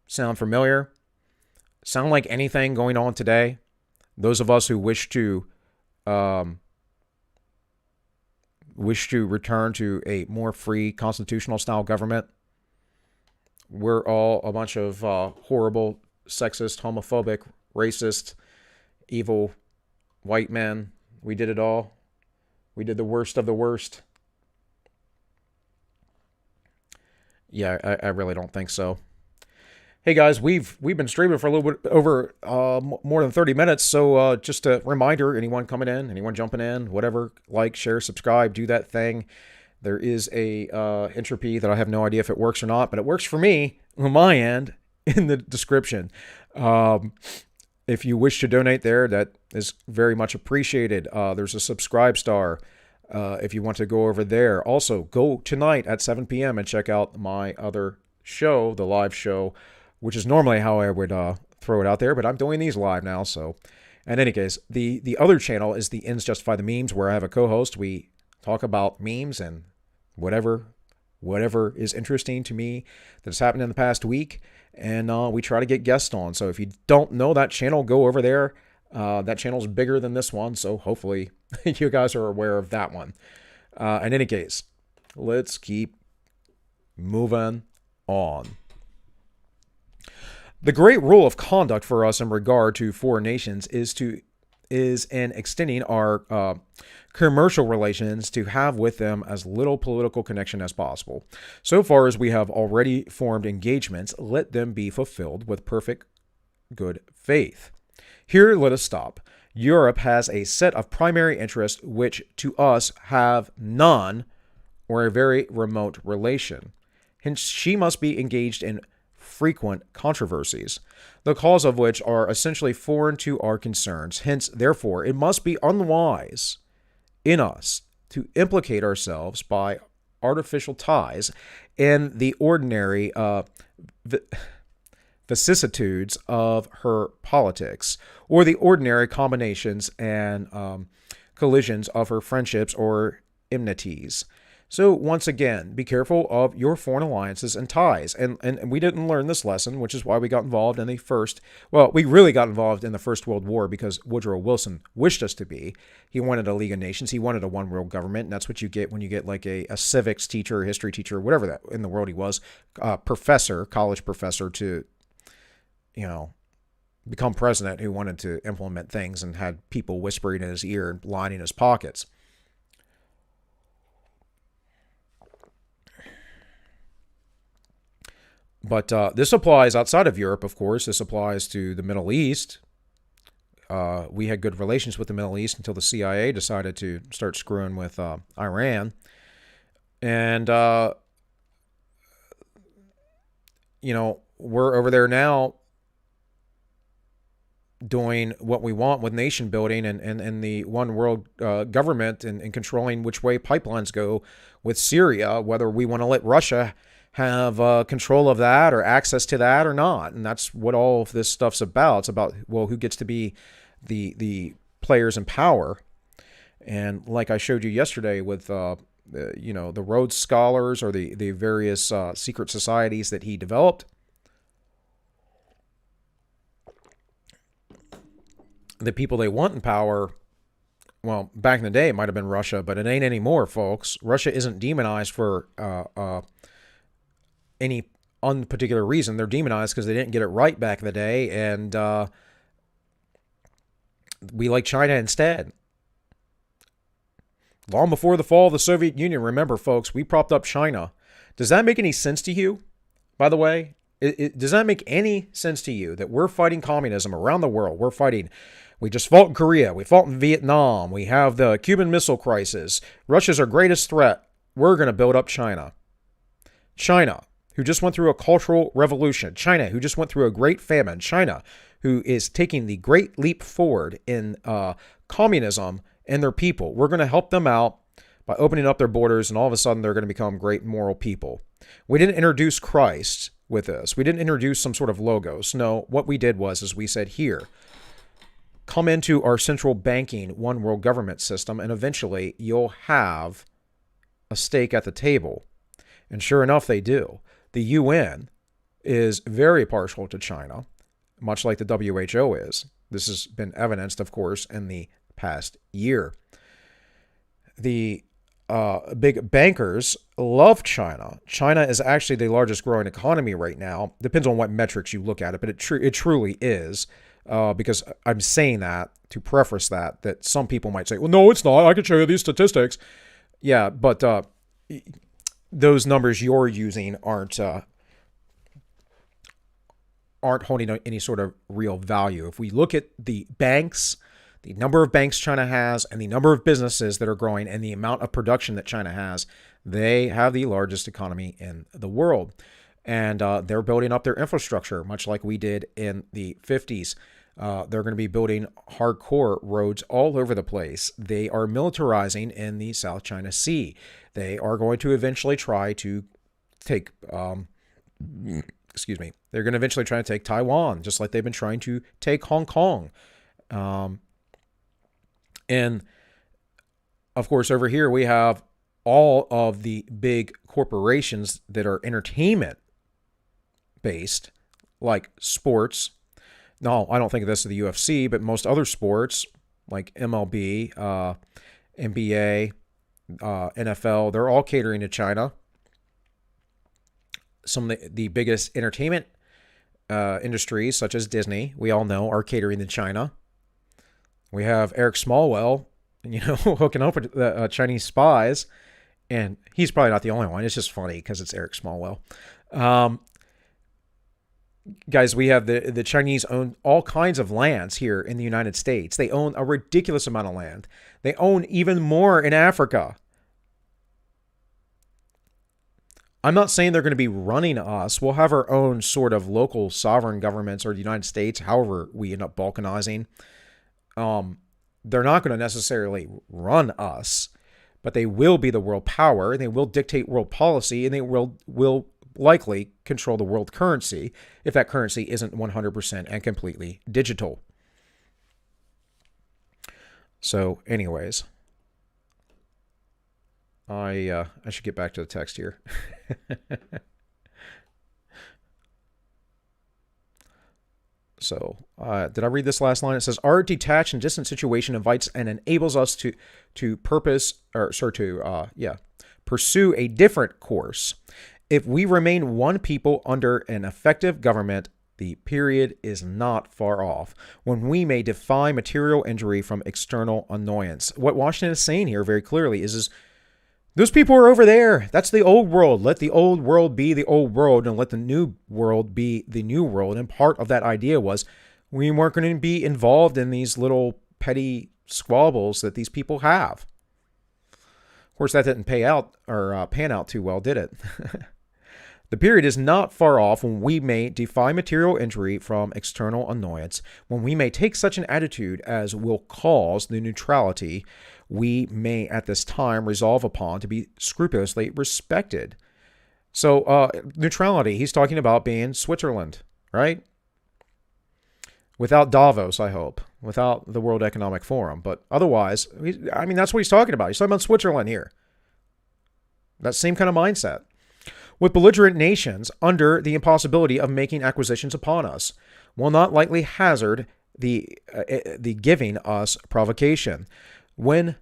Sound familiar? Sound like anything going on today? Those of us who wish to return to a more free constitutional style government. We're all a bunch of horrible, sexist, homophobic, racist, evil white men. We did it all. We did the worst of the worst. Yeah, I really don't think so. Hey guys, we've been streaming for a little bit over more than 30 minutes, so just a reminder, anyone coming in, anyone jumping in, whatever, like, share, subscribe, do that thing. There is a entropy that I have no idea if it works or not, but it works for me on my end in the description. If you wish to donate there, that is very much appreciated. There's a subscribe star. If you want to go over there. Also, go tonight at 7 p.m. and check out my other show, the live show, which is normally how I would throw it out there, but I'm doing these live now. So, in any case, the other channel is the Ends Justify the Memes, where I have a co-host. We talk about memes and whatever is interesting to me that's happened in the past week, and we try to get guests on. So if you don't know that channel, go over there. That channel's bigger than this one, so hopefully you guys are aware of that one. In any case, let's keep moving on. The great rule of conduct for us in regard to foreign nations is in extending our commercial relations to have with them as little political connection as possible. So far as we have already formed engagements, let them be fulfilled with perfect good faith. Here let us stop. Europe has a set of primary interests which to us have none or a very remote relation. Hence she must be engaged in frequent controversies, the cause of which are essentially foreign to our concerns. Hence, therefore, it must be unwise in us to implicate ourselves by artificial ties in the ordinary vicissitudes of her politics, or the ordinary combinations and collisions of her friendships or enmities. So once again, be careful of your foreign alliances and ties. And we didn't learn this lesson, which is why we got involved in the first, well, we really got involved in the First World War because Woodrow Wilson wished us to be. He wanted a League of Nations. He wanted a one world government. And that's what you get when you get like a civics teacher, history teacher, whatever that in the world he was, professor, college professor to, become president who wanted to implement things and had people whispering in his ear and lining his pockets. But this applies outside of Europe, of course. This applies to the Middle East. We had good relations with the Middle East until the CIA decided to start screwing with Iran. And, we're over there now doing what we want with nation building and the one world government and controlling which way pipelines go with Syria, whether we want to let Russia have control of that or access to that or not. And that's what all of this stuff's about. It's about, well, who gets to be the players in power. And like I showed you yesterday with, the Rhodes Scholars or the various secret societies that he developed, the people they want in power, well, back in the day, it might have been Russia, but it ain't anymore, folks. Russia isn't demonized for any unparticular reason. They're demonized because they didn't get it right back in the day, and we like China instead. Long before the fall of the Soviet Union, remember, folks, we propped up China. Does that make any sense to you, by the way? Does that make any sense to you that we're fighting communism around the world? We just fought in Korea. We fought in Vietnam. We have the Cuban Missile Crisis. Russia's our greatest threat. We're going to build up China. China, who just went through a cultural revolution. China, who just went through a great famine. China, who is taking the great leap forward in communism and their people. We're going to help them out by opening up their borders, and all of a sudden they're going to become great moral people. We didn't introduce Christ with this. We didn't introduce some sort of logos. No, what we did was we said, here, come into our central banking one world government system, and eventually you'll have a stake at the table. And sure enough, they do. The UN is very partial to China, much like the WHO is. This has been evidenced, of course, in the past year. The big bankers love China. China is actually the largest growing economy right now. Depends on what metrics you look at it, but it truly is. Because I'm saying that to preface that some people might say, well, no, it's not. I can show you these statistics. Yeah, but those numbers you're using aren't holding any sort of real value. If we look at the banks, the number of banks China has, and the number of businesses that are growing, and the amount of production that China has, they have the largest economy in the world. And they're building up their infrastructure, much like we did in the 50s. They're going to be building hardcore roads all over the place. They are militarizing in the South China Sea. They are going to eventually try to take, they're going to eventually try to take Taiwan, just like they've been trying to take Hong Kong. And of course, over here, we have all of the big corporations that are entertainment based, like sports. No, I don't think of this as the UFC, but most other sports like MLB, NBA, NFL, they're all catering to China. Some of the biggest entertainment industries, such as Disney, we all know, are catering to China. We have Eric Smallwell, hooking up with Chinese spies, and he's probably not the only one. It's just funny because it's Eric Smallwell. Guys, we have the Chinese own all kinds of lands here in the United States. They own a ridiculous amount of land. They own even more in Africa. I'm not saying they're going to be running us. We'll have our own sort of local sovereign governments, or the United States, however we end up balkanizing. They're not going to necessarily run us, but they will be the world power, and they will dictate world policy, and they will likely control the world currency if that currency isn't 100% and completely digital. So anyways, I should get back to the text here. So, did I read this last line? It says, "Our detached and distant situation invites and enables us to pursue a different course. If we remain one people under an effective government, the period is not far off when we may defy material injury from external annoyance." What Washington is saying here very clearly is those people are over there. That's the old world. Let the old world be the old world and let the new world be the new world. And part of that idea was we weren't going to be involved in these little petty squabbles that these people have. Of course, that didn't pan out too well, did it? The period is not far off when we may defy material injury from external annoyance, when we may take such an attitude as will cause the neutrality we may at this time resolve upon to be scrupulously respected. So neutrality, he's talking about being Switzerland, right? Without Davos, I hope. Without the World Economic Forum. But otherwise, I mean, that's what he's talking about. He's talking about Switzerland here. That same kind of mindset. With belligerent nations under the impossibility of making acquisitions upon us, will not likely hazard the giving us provocation. When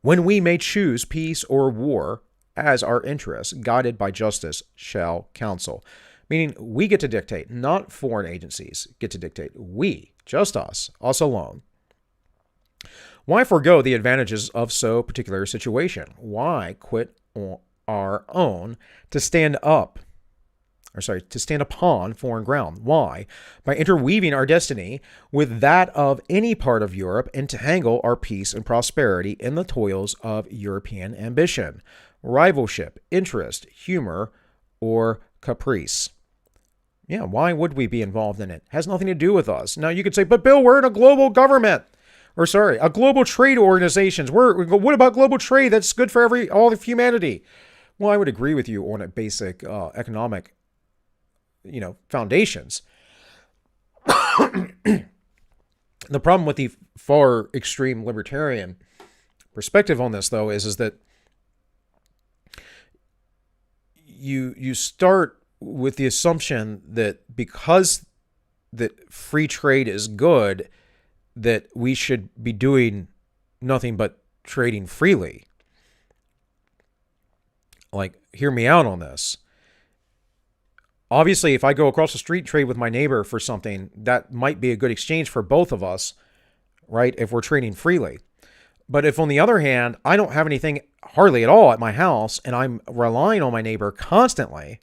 we may choose peace or war as our interests, guided by justice, shall counsel. Meaning we get to dictate, not foreign agencies get to dictate. We, just us alone. Why forego the advantages of so particular a situation? Why quit our own to stand upon foreign ground? Why? By interweaving our destiny with that of any part of Europe and to entangle our peace and prosperity in the toils of European ambition, rivalship, interest, humor, or caprice. Yeah, why would we be involved in it? It has nothing to do with us. Now you could say, but Bill, we're in a global government. A global trade organizations. What about global trade? That's good for all of humanity. Well, I would agree with you on a basic economic foundations. The problem with the far extreme libertarian perspective on this, though, is that you start with the assumption that because that free trade is good, that we should be doing nothing but trading freely. Like, hear me out on this. Obviously, if I go across the street, trade with my neighbor for something, that might be a good exchange for both of us, right? If we're trading freely. But if, on the other hand, I don't have anything hardly at all at my house and I'm relying on my neighbor constantly,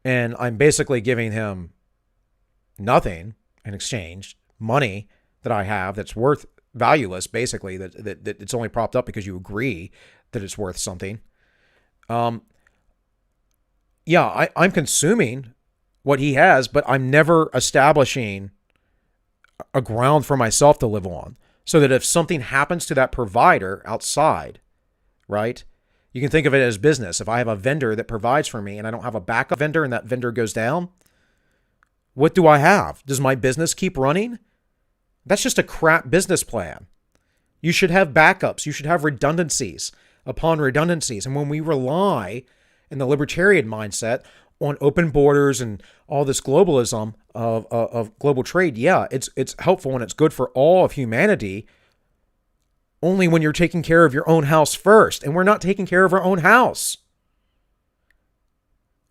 and I'm basically giving him nothing in exchange, money that I have that's worth valueless, basically, that it's only propped up because you agree that it's worth something. I'm consuming what he has, but I'm never establishing a ground for myself to live on. So that if something happens to that provider outside, right? You can think of it as business. If I have a vendor that provides for me and I don't have a backup vendor and that vendor goes down, what do I have? Does my business keep running? That's just a crap business plan. You should have backups. You should have redundancies upon redundancies. And when we rely in the libertarian mindset on open borders and all this globalism of global trade, yeah, it's helpful and it's good for all of humanity, only when you're taking care of your own house first. And we're not taking care of our own house.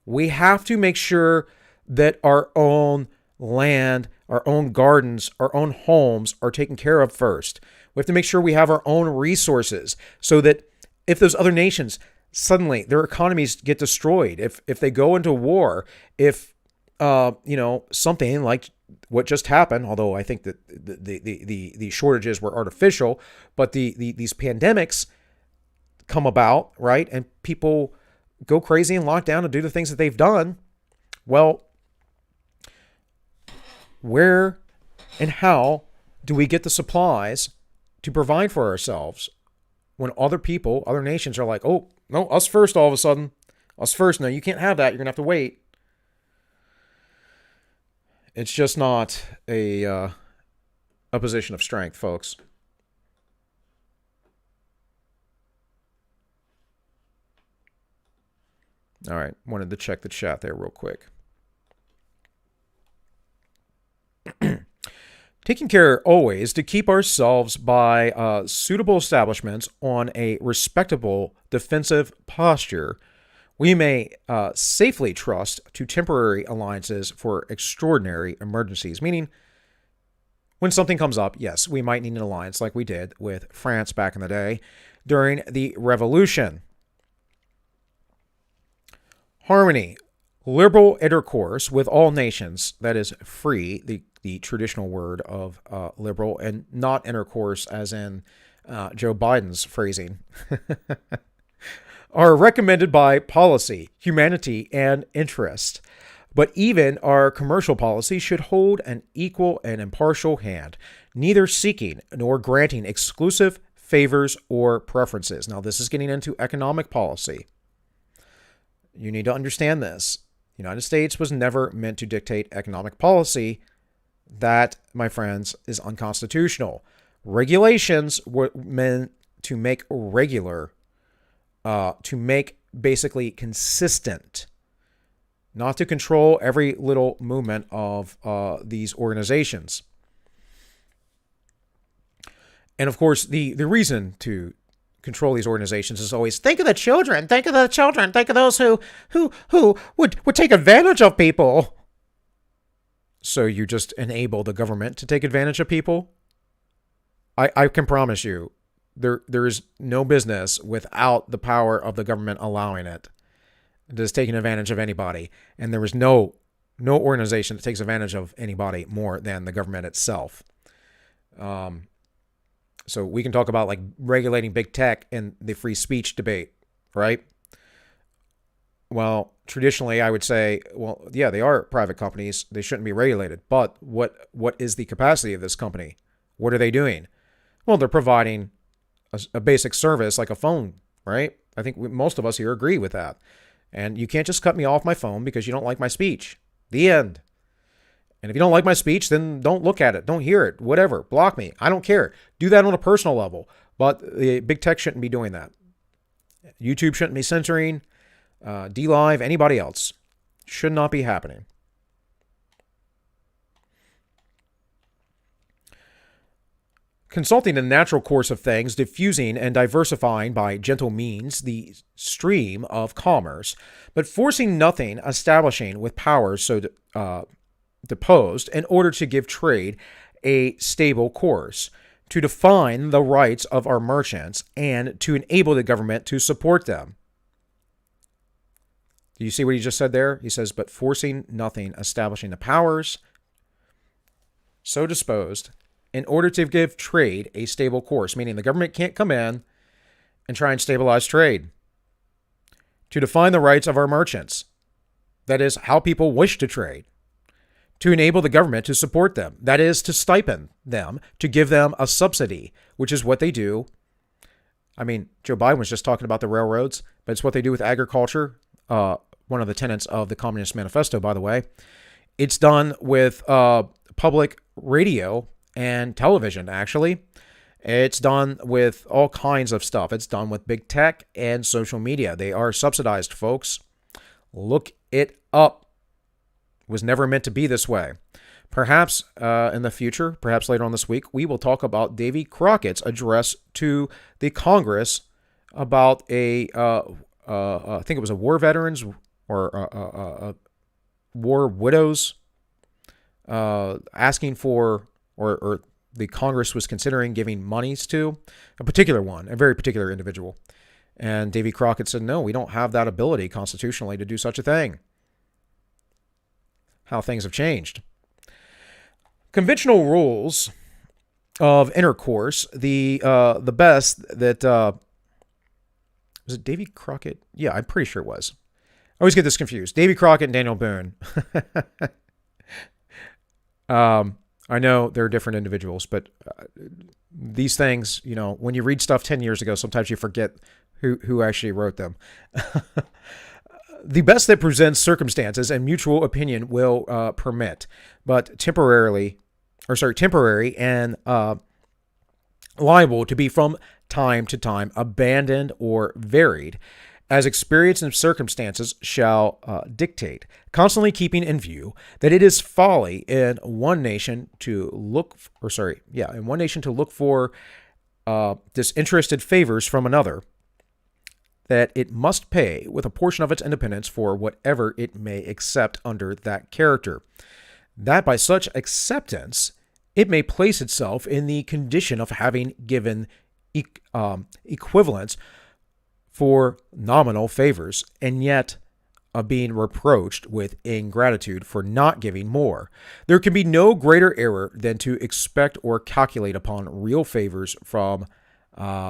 We have to make sure that our own land, our own gardens, our own homes are taken care of first. We have to make sure we have our own resources so that if those other nations suddenly their economies get destroyed, if they go into war, if something like what just happened, although I think that the shortages were artificial, but these pandemics come about, right? And people go crazy and lock down and do the things that they've done. Well, where and how do we get the supplies to provide for ourselves when other people, other nations are like, oh, no, us first all of a sudden. Us first. No, you can't have that. You're going to have to wait. It's just not a position of strength, folks. All right, wanted to check the chat there real quick. Taking care always to keep ourselves by suitable establishments on a respectable defensive posture, we may safely trust to temporary alliances for extraordinary emergencies. Meaning, when something comes up, yes, we might need an alliance like we did with France back in the day during the Revolution. Harmony, liberal intercourse with all nations, that is free, the traditional word of liberal, and not intercourse as in Joe Biden's phrasing, are recommended by policy, humanity, and interest. But even our commercial policy should hold an equal and impartial hand, neither seeking nor granting exclusive favors or preferences. Now, this is getting into economic policy. You need to understand this. The United States was never meant to dictate economic policy. That, my friends, is unconstitutional. Regulations were meant to make regular, to make basically consistent, not to control every little movement of these organizations. And of course, the reason to control these organizations is always think of the children, think of those who would take advantage of people. So you just enable the government to take advantage of people? I can promise you, there is no business without the power of the government allowing it. It is taking advantage of anybody. And there is no organization that takes advantage of anybody more than the government itself. So we can talk about like regulating big tech and the free speech debate, right? Well, traditionally, I would say, well, yeah, they are private companies. They shouldn't be regulated. But what is the capacity of this company? What are they doing? Well, they're providing a basic service like a phone, right? I think most of us here agree with that. And you can't just cut me off my phone because you don't like my speech. The end. And if you don't like my speech, then don't look at it. Don't hear it. Whatever. Block me. I don't care. Do that on a personal level. But the big tech shouldn't be doing that. YouTube shouldn't be censoring. DLive, anybody else. Should not be happening. Consulting the natural course of things, diffusing and diversifying by gentle means the stream of commerce, but forcing nothing, establishing with powers so deposed in order to give trade a stable course, to define the rights of our merchants, and to enable the government to support them. Do you see what he just said there? He says, but forcing nothing, establishing the powers so disposed in order to give trade a stable course, meaning the government can't come in and try and stabilize trade. To define the rights of our merchants, that is, how people wish to trade. To enable the government to support them, that is, to stipend them, to give them a subsidy, which is what they do. I mean, Joe Biden was just talking about the railroads, but it's what they do with agriculture. One of the tenets of the Communist Manifesto, by the way. It's done with public radio and television, actually. It's done with all kinds of stuff. It's done with big tech and social media. They are subsidized, folks. Look it up. It was never meant to be this way. Perhaps in the future, perhaps later on this week, we will talk about Davy Crockett's address to the Congress about I think it was a war veterans or war widows asking for, or the Congress was considering giving monies to a particular one, a very particular individual. And Davy Crockett said, no, we don't have that ability constitutionally to do such a thing. How things have changed. Conventional rules of intercourse, the best that, was it Davy Crockett? Yeah, I'm pretty sure it was. I always get this confused. Davy Crockett and Daniel Boone. I know they're different individuals, but these things, you know, when you read stuff 10 years ago, sometimes you forget who actually wrote them. The best that presents circumstances and mutual opinion will permit, but temporary and liable to be from time to time abandoned or varied, as experience and circumstances shall dictate, constantly keeping in view that it is folly in one nation to look for disinterested favors from another, that it must pay with a portion of its independence for whatever it may accept under that character, that by such acceptance it may place itself in the condition of having given equivalents for nominal favors, and yet of being reproached with ingratitude for not giving more. There can be no greater error than to expect or calculate upon real favors from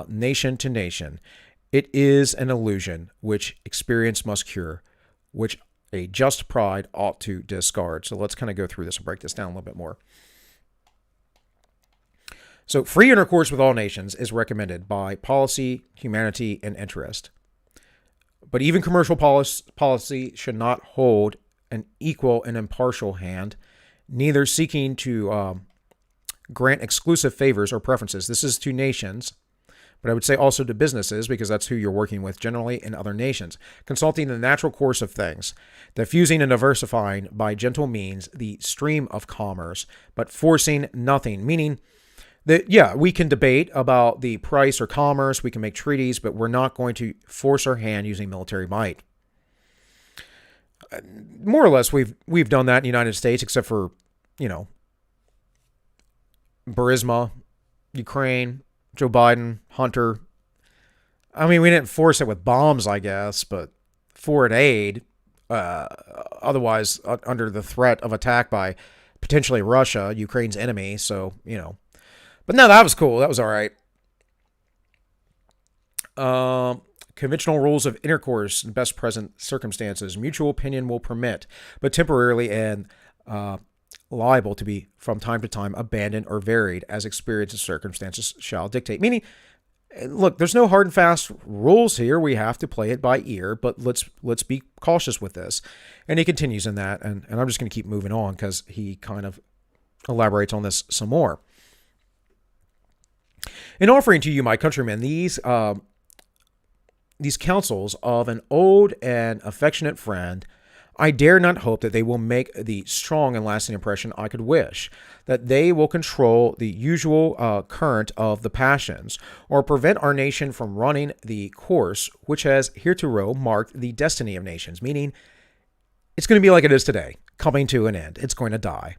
nation to nation. It is an illusion which experience must cure, which a just pride ought to discard. So let's kind of go through this and break this down a little bit more. So free intercourse with all nations is recommended by policy, humanity, and interest. But even commercial policy should not hold an equal and impartial hand, neither seeking to grant exclusive favors or preferences. This is to nations, but I would say also to businesses, because that's who you're working with generally in other nations. Consulting the natural course of things, diffusing and diversifying by gentle means the stream of commerce, but forcing nothing, meaning that, yeah, we can debate about the price or commerce, we can make treaties, but we're not going to force our hand using military might. More or less, we've done that in the United States, except for, Burisma, Ukraine, Joe Biden, Hunter. I mean, we didn't force it with bombs, I guess, but foreign aid, otherwise under the threat of attack by potentially Russia, Ukraine's enemy, so, But no, that was cool. That was all right. Conventional rules of intercourse in best present circumstances. Mutual opinion will permit, but temporarily and liable to be from time to time abandoned or varied as experience and circumstances shall dictate. Meaning, look, there's no hard and fast rules here. We have to play it by ear, but let's be cautious with this. And he continues in that, and I'm just going to keep moving on because he kind of elaborates on this some more. In offering to you, my countrymen, these counsels of an old and affectionate friend, I dare not hope that they will make the strong and lasting impression I could wish, that they will control the usual current of the passions, or prevent our nation from running the course which has hitherto marked the destiny of nations, meaning it's going to be like it is today, coming to an end. It's going to die.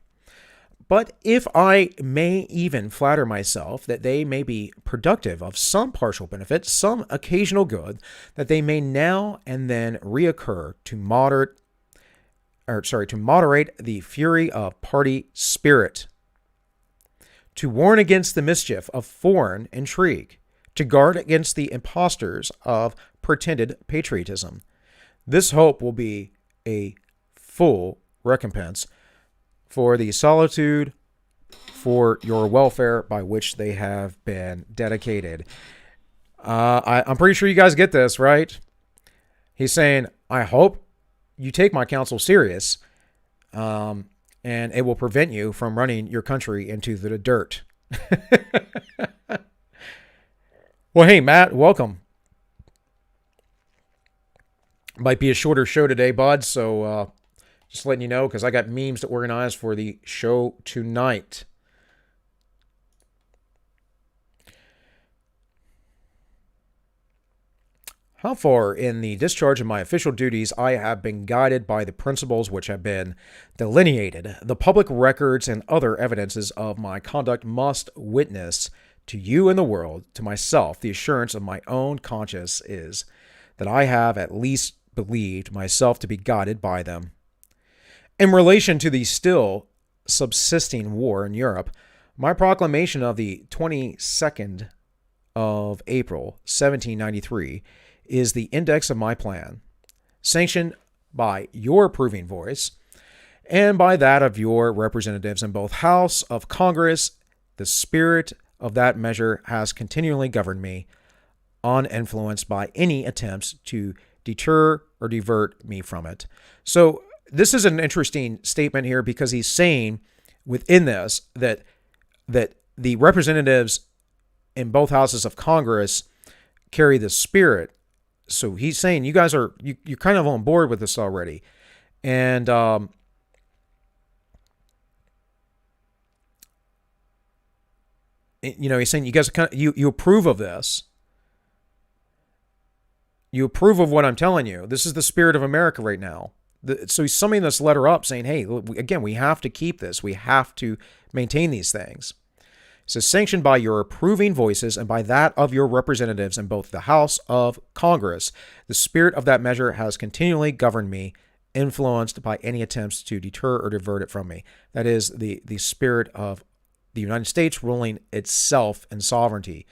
But if I may even flatter myself that they may be productive of some partial benefit, some occasional good, that they may now and then reoccur to moderate the fury of party spirit, to warn against the mischief of foreign intrigue, to guard against the impostors of pretended patriotism. This hope will be a full recompense for the solitude for your welfare by which they have been dedicated. I'm pretty sure you guys get this, right? He's saying, I hope you take my counsel serious, and it will prevent you from running your country into the dirt. Well, hey, Matt, welcome. Might be a shorter show today, bud, so just letting you know, because I got memes to organize for the show tonight. How far in the discharge of my official duties I have been guided by the principles which have been delineated, the public records and other evidences of my conduct must witness to you and the world, to myself, the assurance of my own conscience is that I have at least believed myself to be guided by them. In relation to the still subsisting war in Europe, my proclamation of the 22nd of April, 1793, is the index of my plan, sanctioned by your approving voice and by that of your representatives in both House of Congress. The spirit of that measure has continually governed me, uninfluenced by any attempts to deter or divert me from it. So this is an interesting statement here, because he's saying within this that the representatives in both houses of Congress carry the spirit So he's saying you guys are you're kind of on board with this already, and he's saying you guys are kind of you approve of this. You approve of what I'm telling you. This is the spirit of America right now. So he's summing this letter up, saying, "Hey, again, we have to keep this. We have to maintain these things." It says, sanctioned by your approving voices and by that of your representatives in both the House of Congress, the spirit of that measure has continually governed me, influenced by any attempts to deter or divert it from me. That is the spirit of the United States ruling itself in sovereignty.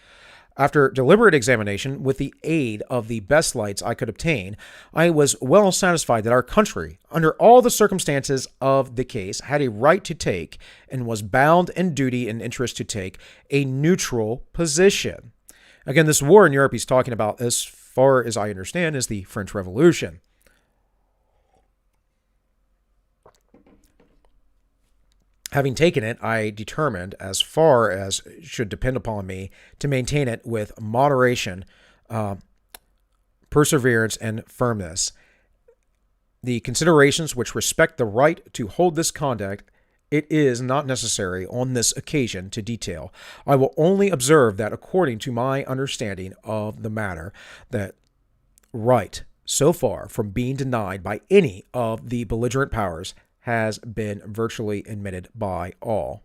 After deliberate examination, with the aid of the best lights I could obtain, I was well satisfied that our country, under all the circumstances of the case, had a right to take, and was bound in duty and interest to take, a neutral position. Again, this war in Europe he's talking about, as far as I understand, is the French Revolution. Having taken it, I determined, as far as should depend upon me, to maintain it with moderation, perseverance, and firmness. The considerations which respect the right to hold this conduct, it is not necessary on this occasion to detail. I will only observe that according to my understanding of the matter, that right, so far from being denied by any of the belligerent powers, has been virtually admitted by all.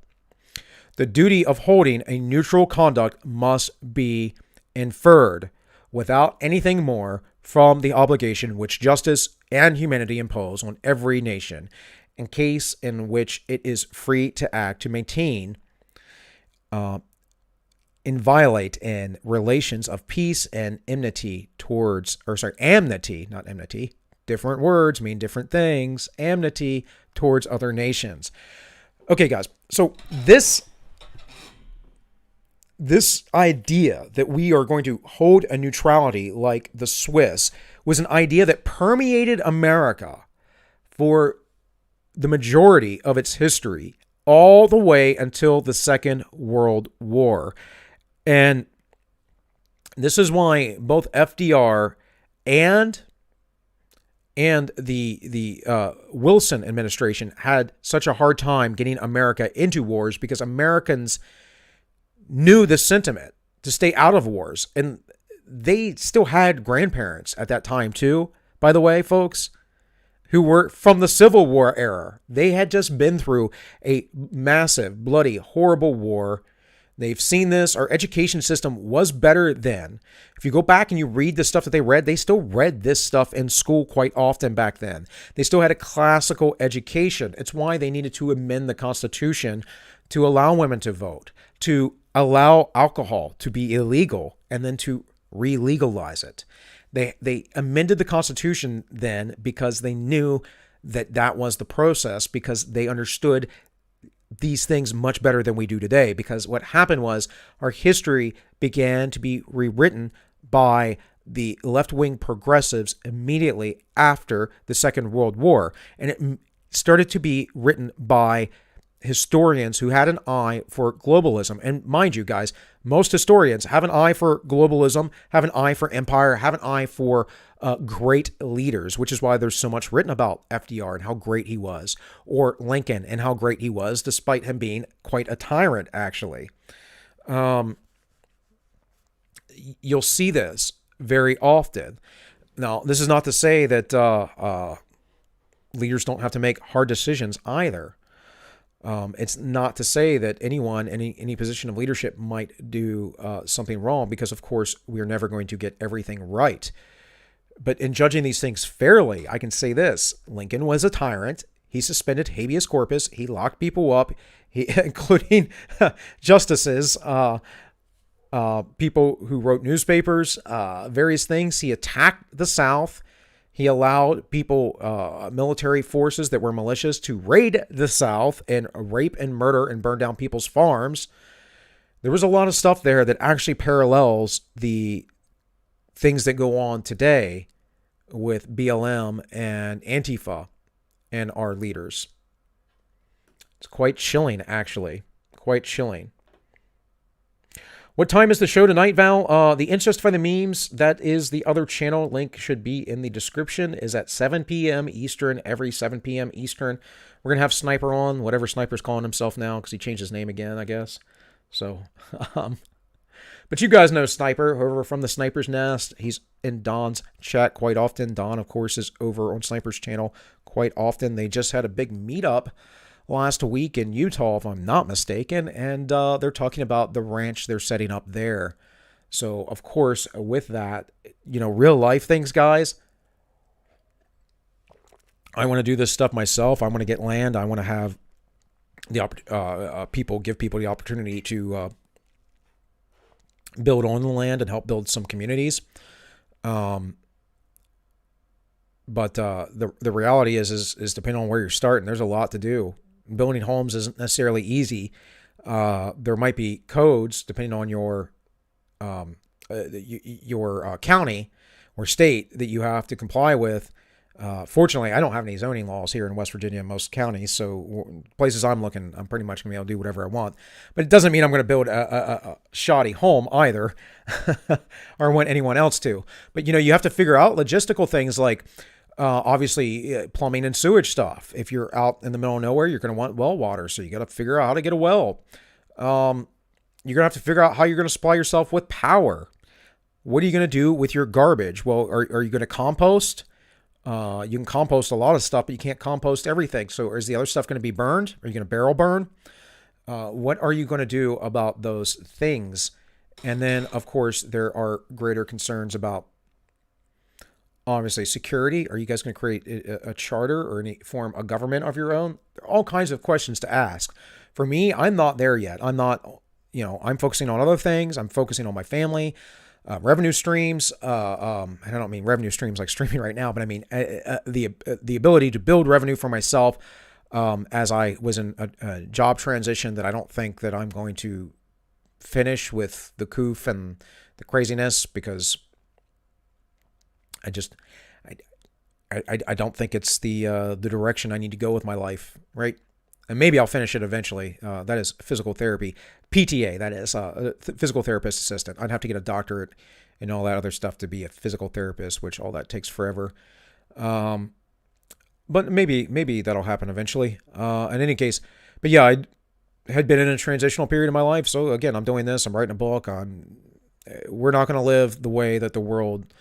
The duty of holding a neutral conduct must be inferred, without anything more, from the obligation which justice and humanity impose on every nation, in case in which it is free to act, to maintain inviolate in relations of peace and amity, not enmity. Different words mean different things. Amity towards other nations. Okay, guys. So this idea that we are going to hold a neutrality like the Swiss was an idea that permeated America for the majority of its history, all the way until the Second World War. And this is why both FDR and the Wilson administration had such a hard time getting America into wars, because Americans knew the sentiment to stay out of wars. And they still had grandparents at that time too, by the way, folks, who were from the Civil War era. They had just been through a massive, bloody, horrible war. They've seen this. Our education system was better then. If you go back and you read the stuff that they read, they still read this stuff in school quite often back then. They still had a classical education. It's why they needed to amend the Constitution to allow women to vote, to allow alcohol to be illegal, and then to re-legalize it. They amended the Constitution then because they knew that that was the process, because they understood these things much better than we do today. Because what happened was our history began to be rewritten by the left-wing progressives immediately after the Second World War. And it started to be written by historians who had an eye for globalism. And mind you, guys, most historians have an eye for globalism, have an eye for empire, have an eye for great leaders, which is why there's so much written about FDR and how great he was, or Lincoln and how great he was, despite him being quite a tyrant, actually. You'll see this very often. Now, this is not to say that leaders don't have to make hard decisions either. It's not to say that anyone, any position of leadership might do something wrong, because, of course, we're never going to get everything right. But in judging these things fairly, I can say this. Lincoln was a tyrant. He suspended habeas corpus. He locked people up, including justices, people who wrote newspapers, various things. He attacked the South. He allowed people, military forces that were malicious, to raid the South and rape and murder and burn down people's farms. There was a lot of stuff there that actually parallels the things that go on today with BLM and Antifa and our leaders. It's quite chilling, actually. Quite chilling. What time is the show tonight, Val? The Interest for the Memes, that is the other channel. Link should be in the description, is at 7 p.m. Eastern, every 7 p.m. Eastern. We're going to have Sniper on, whatever Sniper's calling himself now, because he changed his name again, I guess. So, but you guys know Sniper, over from the Sniper's Nest. He's in Don's chat quite often. Don, of course, is over on Sniper's channel quite often. They just had a big meetup last week in Utah, if I'm not mistaken, and they're talking about the ranch they're setting up there. So, of course, with that, real life things, guys, I want to do this stuff myself. I want to get land. I want to have the give people the opportunity to build on the land and help build some communities. But the reality is depending on where you're starting, there's a lot to do. Building homes isn't necessarily easy. There might be codes depending on your county or state that you have to comply with. Fortunately, I don't have any zoning laws here in West Virginia in most counties, so places I'm looking, I'm pretty much going to be able to do whatever I want. But it doesn't mean I'm going to build a shoddy home either, or want anyone else to. But, you have to figure out logistical things like, obviously, plumbing and sewage stuff. If you're out in the middle of nowhere, you're going to want well water, so you got to figure out how to get a well. You're going to have to figure out how you're going to supply yourself with power. What are you going to do with your garbage? Well, are you going to compost? You can compost a lot of stuff, but you can't compost everything. So is the other stuff going to be burned? Are you going to barrel burn? What are you going to do about those things? And then, of course, there are greater concerns about, obviously, security. Are you guys going to create a charter or any form of government of your own? There are all kinds of questions to ask. For me, I'm not there yet. I'm not, I'm focusing on other things. I'm focusing on my family. Revenue streams. I don't mean revenue streams like streaming right now, but I mean the ability to build revenue for myself as I was in a job transition that I don't think that I'm going to finish with the coof and the craziness, because I don't think it's the direction I need to go with my life, right? And maybe I'll finish it eventually. That is physical therapy. PTA, that is physical therapist assistant. I'd have to get a doctorate and all that other stuff to be a physical therapist, which all that takes forever. But maybe that'll happen eventually. In any case, but yeah, I had been in a transitional period of my life. So again, I'm doing this. I'm writing a book. We're not going to live the way that the world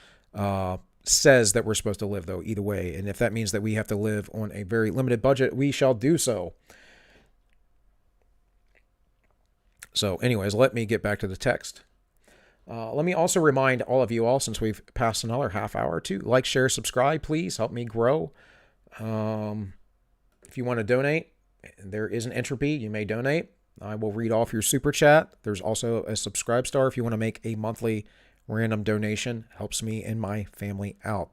says that we're supposed to live, though, either way. And if that means that we have to live on a very limited budget, we shall do so. So anyways, let me get back to the text. Let me also remind all of you all, since we've passed another half hour, to like, share, subscribe. Please help me grow. If you want to donate, there is an entropy. You may donate. I will read off your super chat. There's also a subscribe star if you want to make a monthly random donation. Helps me and my family out.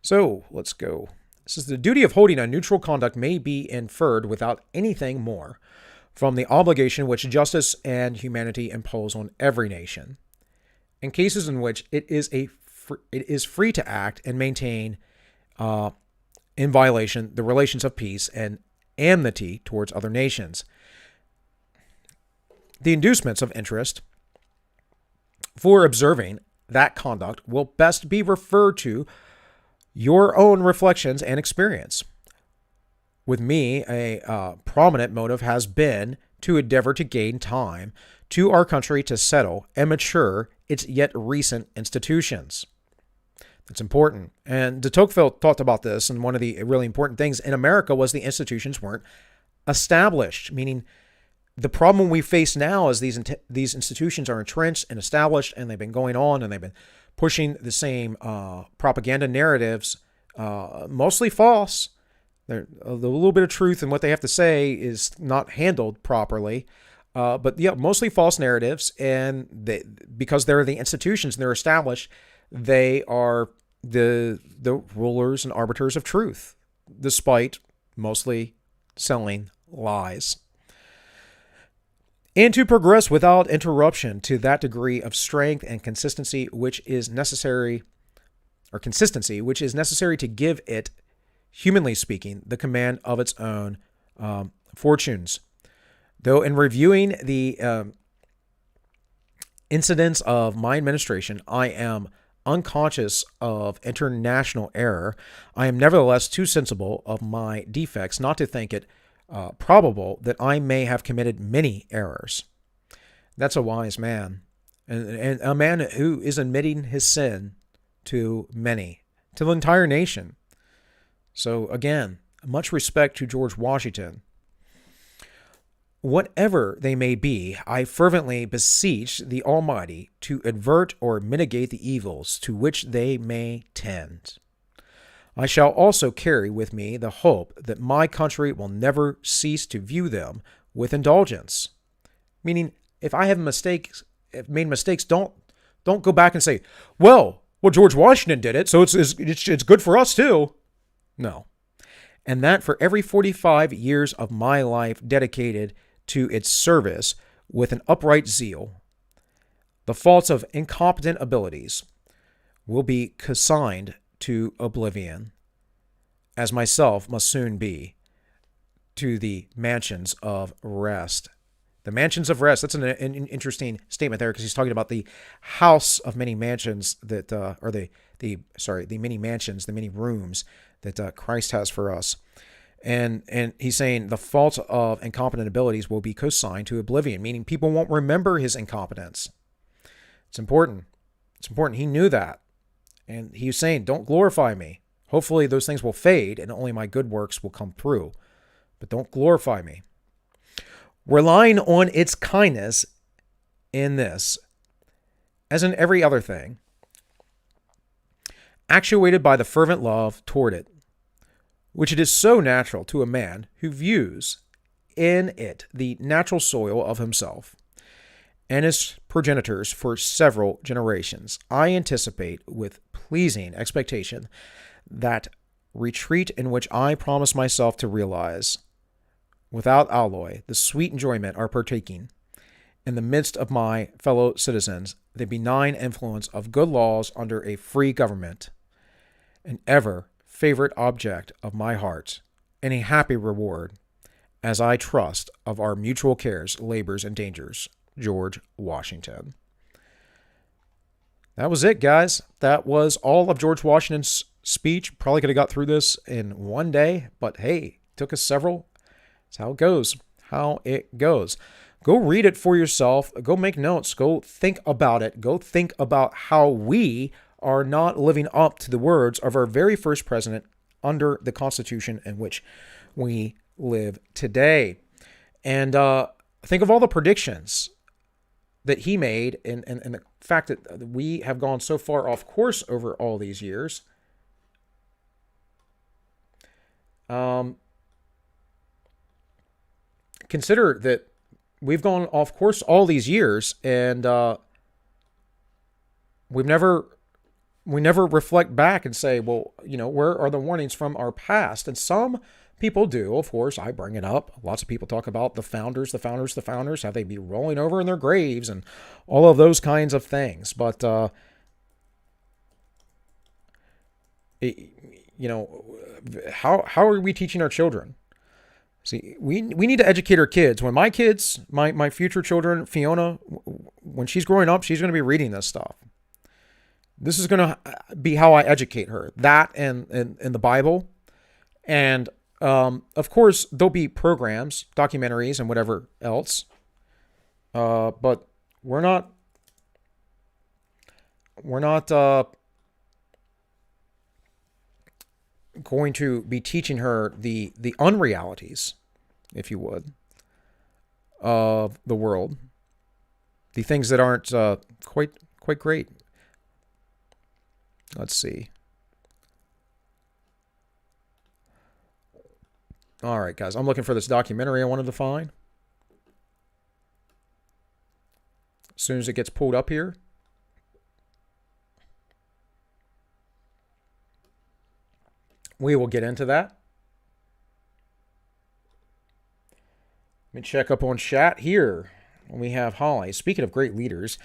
So let's go. This is the duty of holding a neutral conduct may be inferred without anything more from the obligation which justice and humanity impose on every nation, in cases in which it is free to act and maintain in violation the relations of peace and amity towards other nations. The inducements of interest for observing that conduct will best be referred to your own reflections and experience. With me, a prominent motive has been to endeavor to gain time to our country to settle and mature its yet recent institutions. That's important. And de Tocqueville talked about this, and one of the really important things in America was the institutions weren't established, meaning the problem we face now is these institutions are entrenched and established, and they've been going on, and they've been pushing the same propaganda narratives, mostly false. A little bit of truth in what they have to say is not handled properly. But yeah, mostly false narratives. And because they're the institutions and they're established, they are the rulers and arbiters of truth, despite mostly selling lies. And to progress without interruption to that degree of strength and consistency which is necessary to give it, humanly speaking, the command of its own fortunes. Though in reviewing the incidents of my administration, I am unconscious of international error. I am nevertheless too sensible of my defects not to think it probable that I may have committed many errors. That's a wise man, and a man who is admitting his sin to many, to the entire nation. So again, much respect to George Washington. Whatever they may be, I fervently beseech the Almighty to avert or mitigate the evils to which they may tend. I shall also carry with me the hope that my country will never cease to view them with indulgence. Meaning, if I have made mistakes, don't go back and say, well, George Washington did it, so it's good for us too. No. And that for every 45 years of my life dedicated to its service with an upright zeal, the faults of incompetent abilities will be consigned to oblivion, as myself must soon be, to the mansions of rest. The mansions of rest, that's an interesting statement there, because he's talking about the house of many mansions that, or the many mansions, the many rooms that Christ has for us. And he's saying the faults of incompetent abilities will be consigned to oblivion, meaning people won't remember his incompetence. It's important. It's important. He knew that. And he was saying, don't glorify me. Hopefully those things will fade and only my good works will come through. But don't glorify me. Relying on its kindness in this, as in every other thing, actuated by the fervent love toward it, which it is so natural to a man who views in it the natural soil of himself and his progenitors for several generations, I anticipate with pleasing expectation that retreat in which I promise myself to realize, without alloy, the sweet enjoyment are partaking, in the midst of my fellow citizens, the benign influence of good laws under a free government, an ever favorite object of my heart, and a happy reward, as I trust, of our mutual cares, labors, and dangers. George Washington. That was it, guys. That was all of George Washington's speech. Probably could have got through this in one day, but hey, took us several. That's how it goes. How it goes. Go read it for yourself. Go make notes. Go think about it. Go think about how we are not living up to the words of our very first president under the Constitution in which we live today. And think of all the predictions that he made and the fact that we have gone so far off course over all these years. Consider that we've gone off course all these years, and we never reflect back and say, well, where are the warnings from our past? And some people do, of course. I bring it up. Lots of people talk about the founders, how they'd be rolling over in their graves and all of those kinds of things. But, how are we teaching our children? See, we need to educate our kids. When my kids, my future children, Fiona, when she's growing up, she's going to be reading this stuff. This is going to be how I educate her. That and the Bible. And, of course, there'll be programs, documentaries, and whatever else. But we're not going to be teaching her the unrealities, if you would, of the world. The things that aren't quite great. Let's see. All right, guys. I'm looking for this documentary I wanted to find. As soon as it gets pulled up here. We will get into that. Let me check up on chat here. We have Holly. Speaking of great leaders,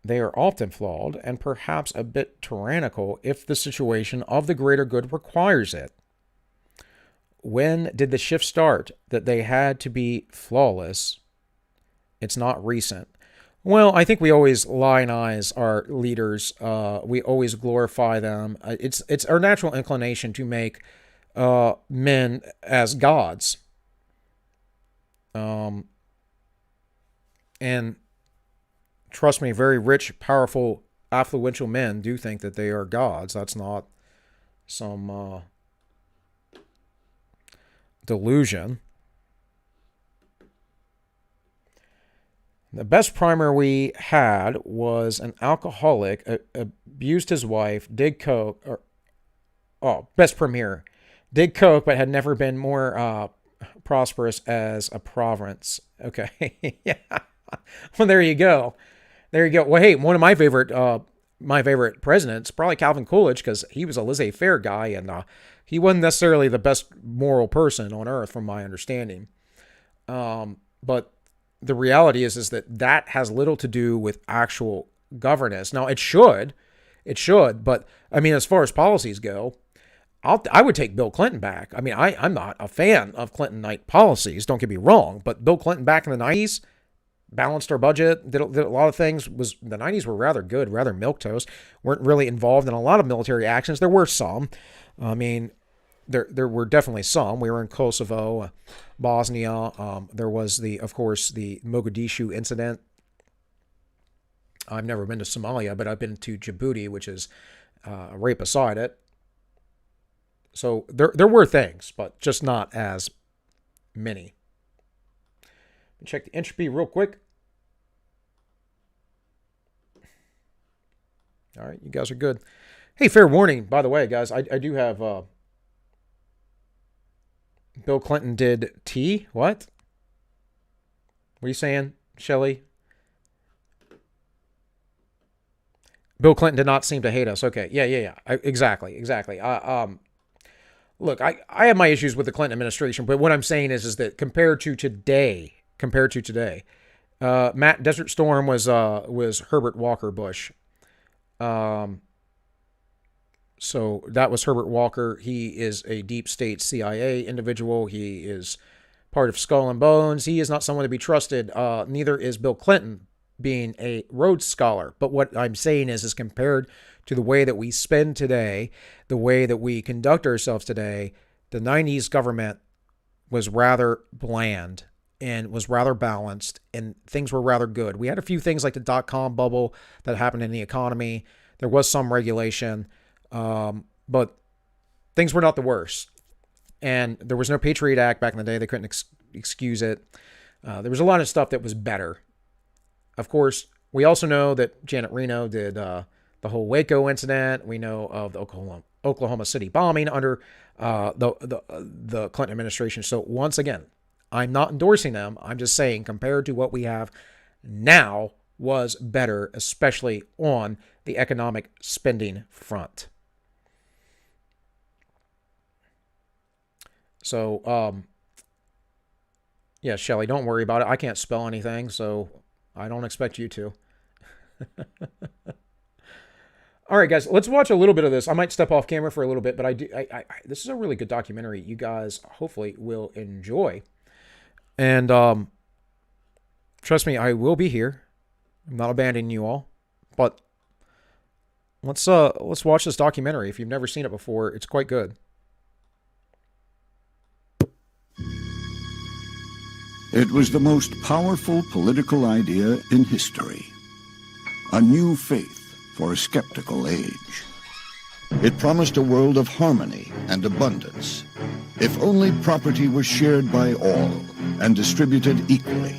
they are often flawed and perhaps a bit tyrannical if the situation of the greater good requires it. When did the shift start that they had to be flawless? It's not recent. Well, I think we always lionize our leaders. We always glorify them. It's our natural inclination to make men as gods. And trust me, very rich, powerful, affluential men do think that they are gods. That's not some delusion. The best primer we had was an alcoholic abused his wife, did coke, best premier, did coke, but had never been more prosperous as a province. Okay, yeah. Well, there you go. There you go. Well, hey, one of my favorite presidents, probably Calvin Coolidge, because he was a laissez-faire guy, and he wasn't necessarily the best moral person on earth, from my understanding. But the reality is that has little to do with actual governance. Now, it should, but I mean, as far as policies go, I would take Bill Clinton back. I mean, I'm not a fan of Clintonite policies, don't get me wrong, but Bill Clinton back in the 90s balanced our budget, did a lot of things. The 90s were rather good, rather milquetoast, weren't really involved in a lot of military actions. There were some. I mean, there were definitely some. We were in Kosovo, Bosnia. There was, of course, the Mogadishu incident. I've never been to Somalia, but I've been to Djibouti, which is right beside it. So there were things, but just not as many. Check the entropy real quick. All right, you guys are good. Hey, fair warning, by the way, guys, I do have Bill Clinton did tea. What? What are you saying, Shelley? Bill Clinton did not seem to hate us. Okay, yeah. Exactly. Look, I have my issues with the Clinton administration, but what I'm saying is that compared to today, Desert Storm was Herbert Walker Bush. So that was Herbert Walker. He is a deep state CIA individual. He is part of Skull and Bones. He is not someone to be trusted. Neither is Bill Clinton, being a Rhodes Scholar. But what I'm saying is compared to the way that we spend today, the way that we conduct ourselves today, the 90s government was rather bland and was rather balanced, and things were rather good. We had a few things like the dot-com bubble that happened in the economy. There was some regulation, but things were not the worst. And there was no Patriot Act back in the day. They couldn't excuse it. There was a lot of stuff that was better. Of course, we also know that Janet Reno did the whole Waco incident. We know of the Oklahoma City bombing under the Clinton administration. So once again, I'm not endorsing them. I'm just saying compared to what we have now was better, especially on the economic spending front. So, yeah, Shelley, don't worry about it. I can't spell anything, so I don't expect you to. All right, guys, let's watch a little bit of this. I might step off camera for a little bit, but this is a really good documentary. You guys hopefully will enjoy. And trust me, I will be here. I'm not abandoning you all. But let's watch this documentary. If you've never seen it before, it's quite good. It was the most powerful political idea in history. A new faith for a skeptical age. It promised a world of harmony and abundance, if only property was shared by all and distributed equally.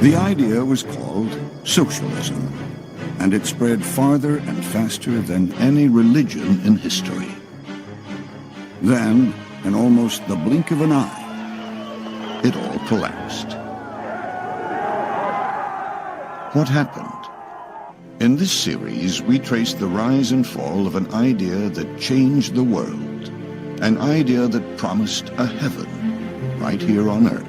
The idea was called socialism, and it spread farther and faster than any religion in history. Then, in almost the blink of an eye, it all collapsed. What happened? In this series, we trace the rise and fall of an idea that changed the world, an idea that promised a heaven right here on Earth.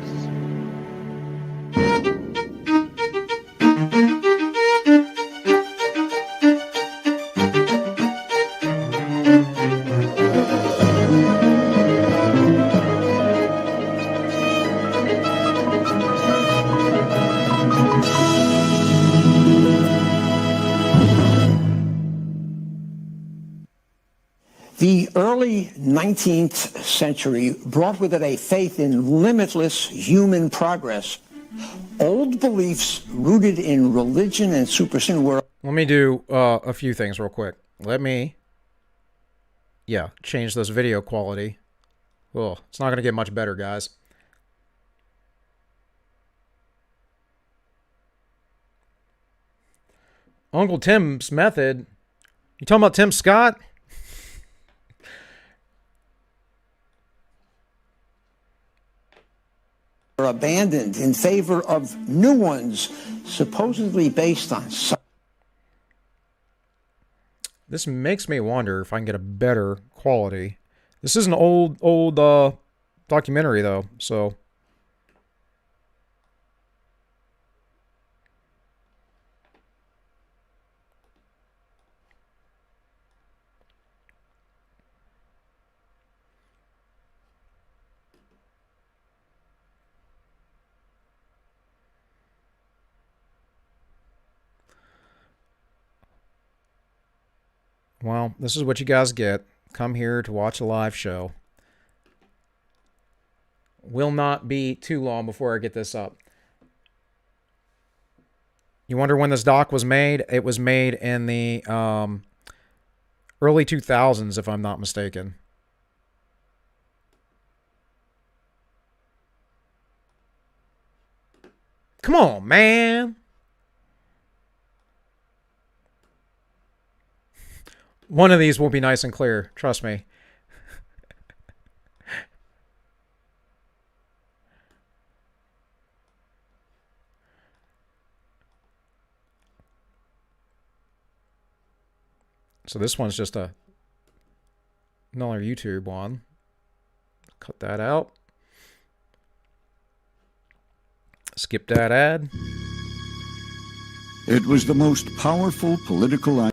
The early 19th century brought with it a faith in limitless human progress. Old beliefs rooted in religion and superstition were... Let me do a few things real quick. Let me, change this video quality. Oh, it's not going to get much better, guys. Uncle Tim's method. You talking about Tim Scott? Abandoned in favor of new ones, supposedly based on... This makes me wonder if I can get a better quality. This is an old documentary, though, so... Well, this is what you guys get. Come here to watch a live show. Will not be too long before I get this up. You wonder when this doc was made? It was made in the early 2000s, if I'm not mistaken. Come on, man. One of these will be nice and clear. Trust me. So this one's just another YouTube one. Cut that out. Skip that ad. It was the most powerful political idea.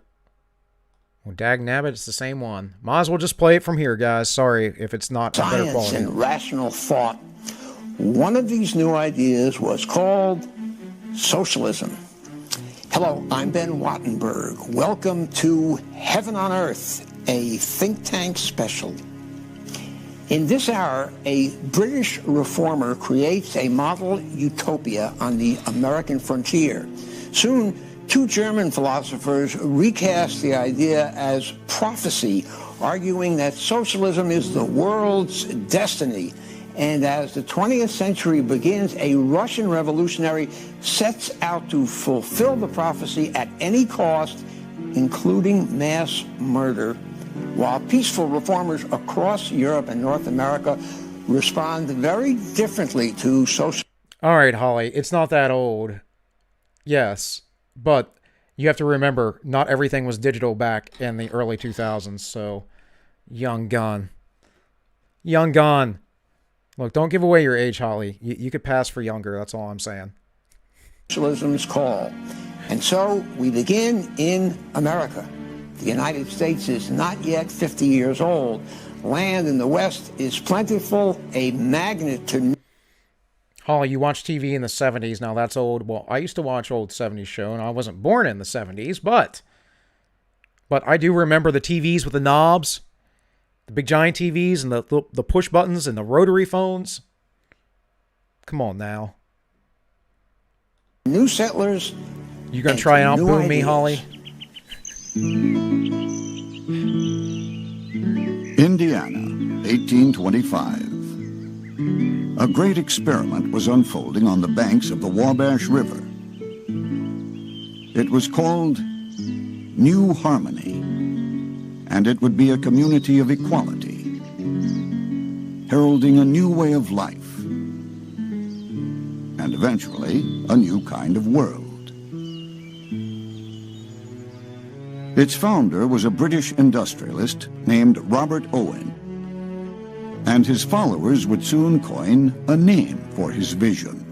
Well, dagnabbit, it's the same one. Might as well just play it from here, guys. Sorry if it's not a better quality. Science and rational thought. One of these new ideas was called socialism. Hello, I'm Ben Wattenberg. Welcome to Heaven on Earth, a think tank special. In this hour, a British reformer creates a model utopia on the American frontier. Soon, two German philosophers recast the idea as prophecy, arguing that socialism is the world's destiny. And as the 20th century begins, a Russian revolutionary sets out to fulfill the prophecy at any cost, including mass murder, while peaceful reformers across Europe and North America respond very differently to social... All right, Holly, it's not that old. Yes. But you have to remember, not everything was digital back in the early 2000s, so young gun. Young gun. Look, don't give away your age, Holly. You could pass for younger, that's all I'm saying. Socialism's call. And so we begin in America. The United States is not yet 50 years old. Land in the West is plentiful, a magnet to... Holly, you watch TV in the 70s. Now, that's old. Well, I used to watch old 70s show, and I wasn't born in the 70s, but I do remember the TVs with the knobs, the big giant TVs, and the push buttons, and the rotary phones. Come on now. New settlers. You gonna try and outboom me, Holly? Indiana, 1825. A great experiment was unfolding on the banks of the Wabash River. It was called New Harmony, and it would be a community of equality, heralding a new way of life, and eventually a new kind of world. Its founder was a British industrialist named Robert Owen, and his followers would soon coin a name for his vision: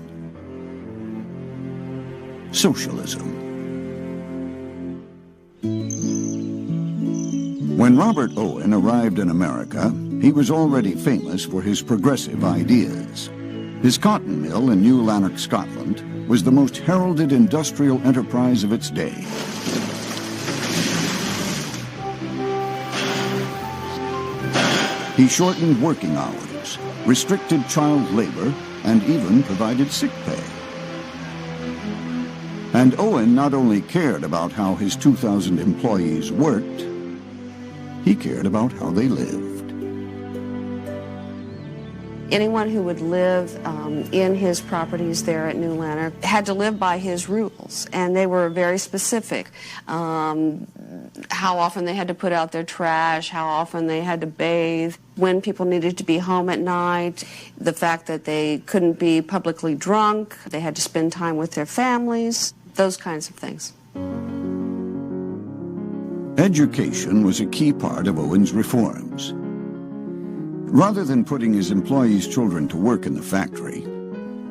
socialism. When Robert Owen arrived in America, he was already famous for his progressive ideas. His cotton mill in New Lanark, Scotland, was the most heralded industrial enterprise of its day. He shortened working hours, restricted child labor, and even provided sick pay. And Owen not only cared about how his 2,000 employees worked, he cared about how they lived. Anyone who would live in his properties there at New Lanark had to live by his rules, and they were very specific. How often they had to put out their trash, how often they had to bathe, when people needed to be home at night, the fact that they couldn't be publicly drunk, they had to spend time with their families, those kinds of things. Education was a key part of Owen's reforms. Rather than putting his employees' children to work in the factory,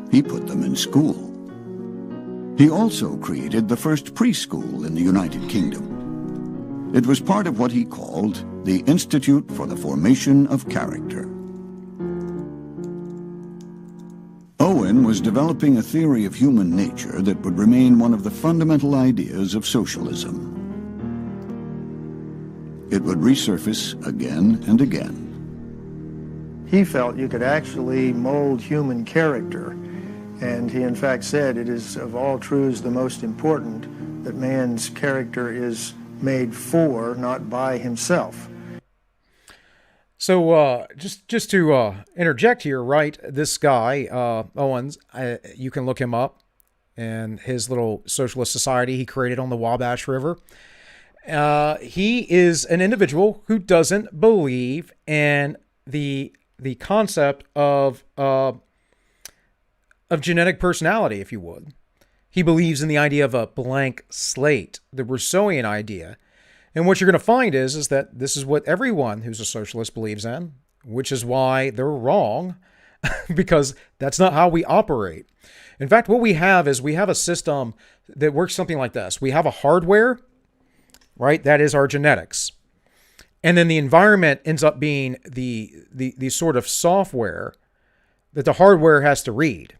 he put them in school. He also created the first preschool in the United Kingdom. It was part of what he called the Institute for the Formation of Character. Owen was developing a theory of human nature that would remain one of the fundamental ideas of socialism. It would resurface again and again. He felt you could actually mold human character, and he in fact said it is of all truths the most important that man's character is made for, not by himself. So just to interject here, right, this guy, Owens, you can look him up and his little socialist society he created on the Wabash River. He is an individual who doesn't believe in the concept of genetic personality, if you would. He believes in the idea of a blank slate, the Rousseauian idea. And what you're going to find is that this is what everyone who's a socialist believes in, which is why they're wrong, because that's not how we operate. In fact, what we have is we have a system that works something like this. We have a hardware, right? That is our genetics. And then the environment ends up being the sort of software that the hardware has to read.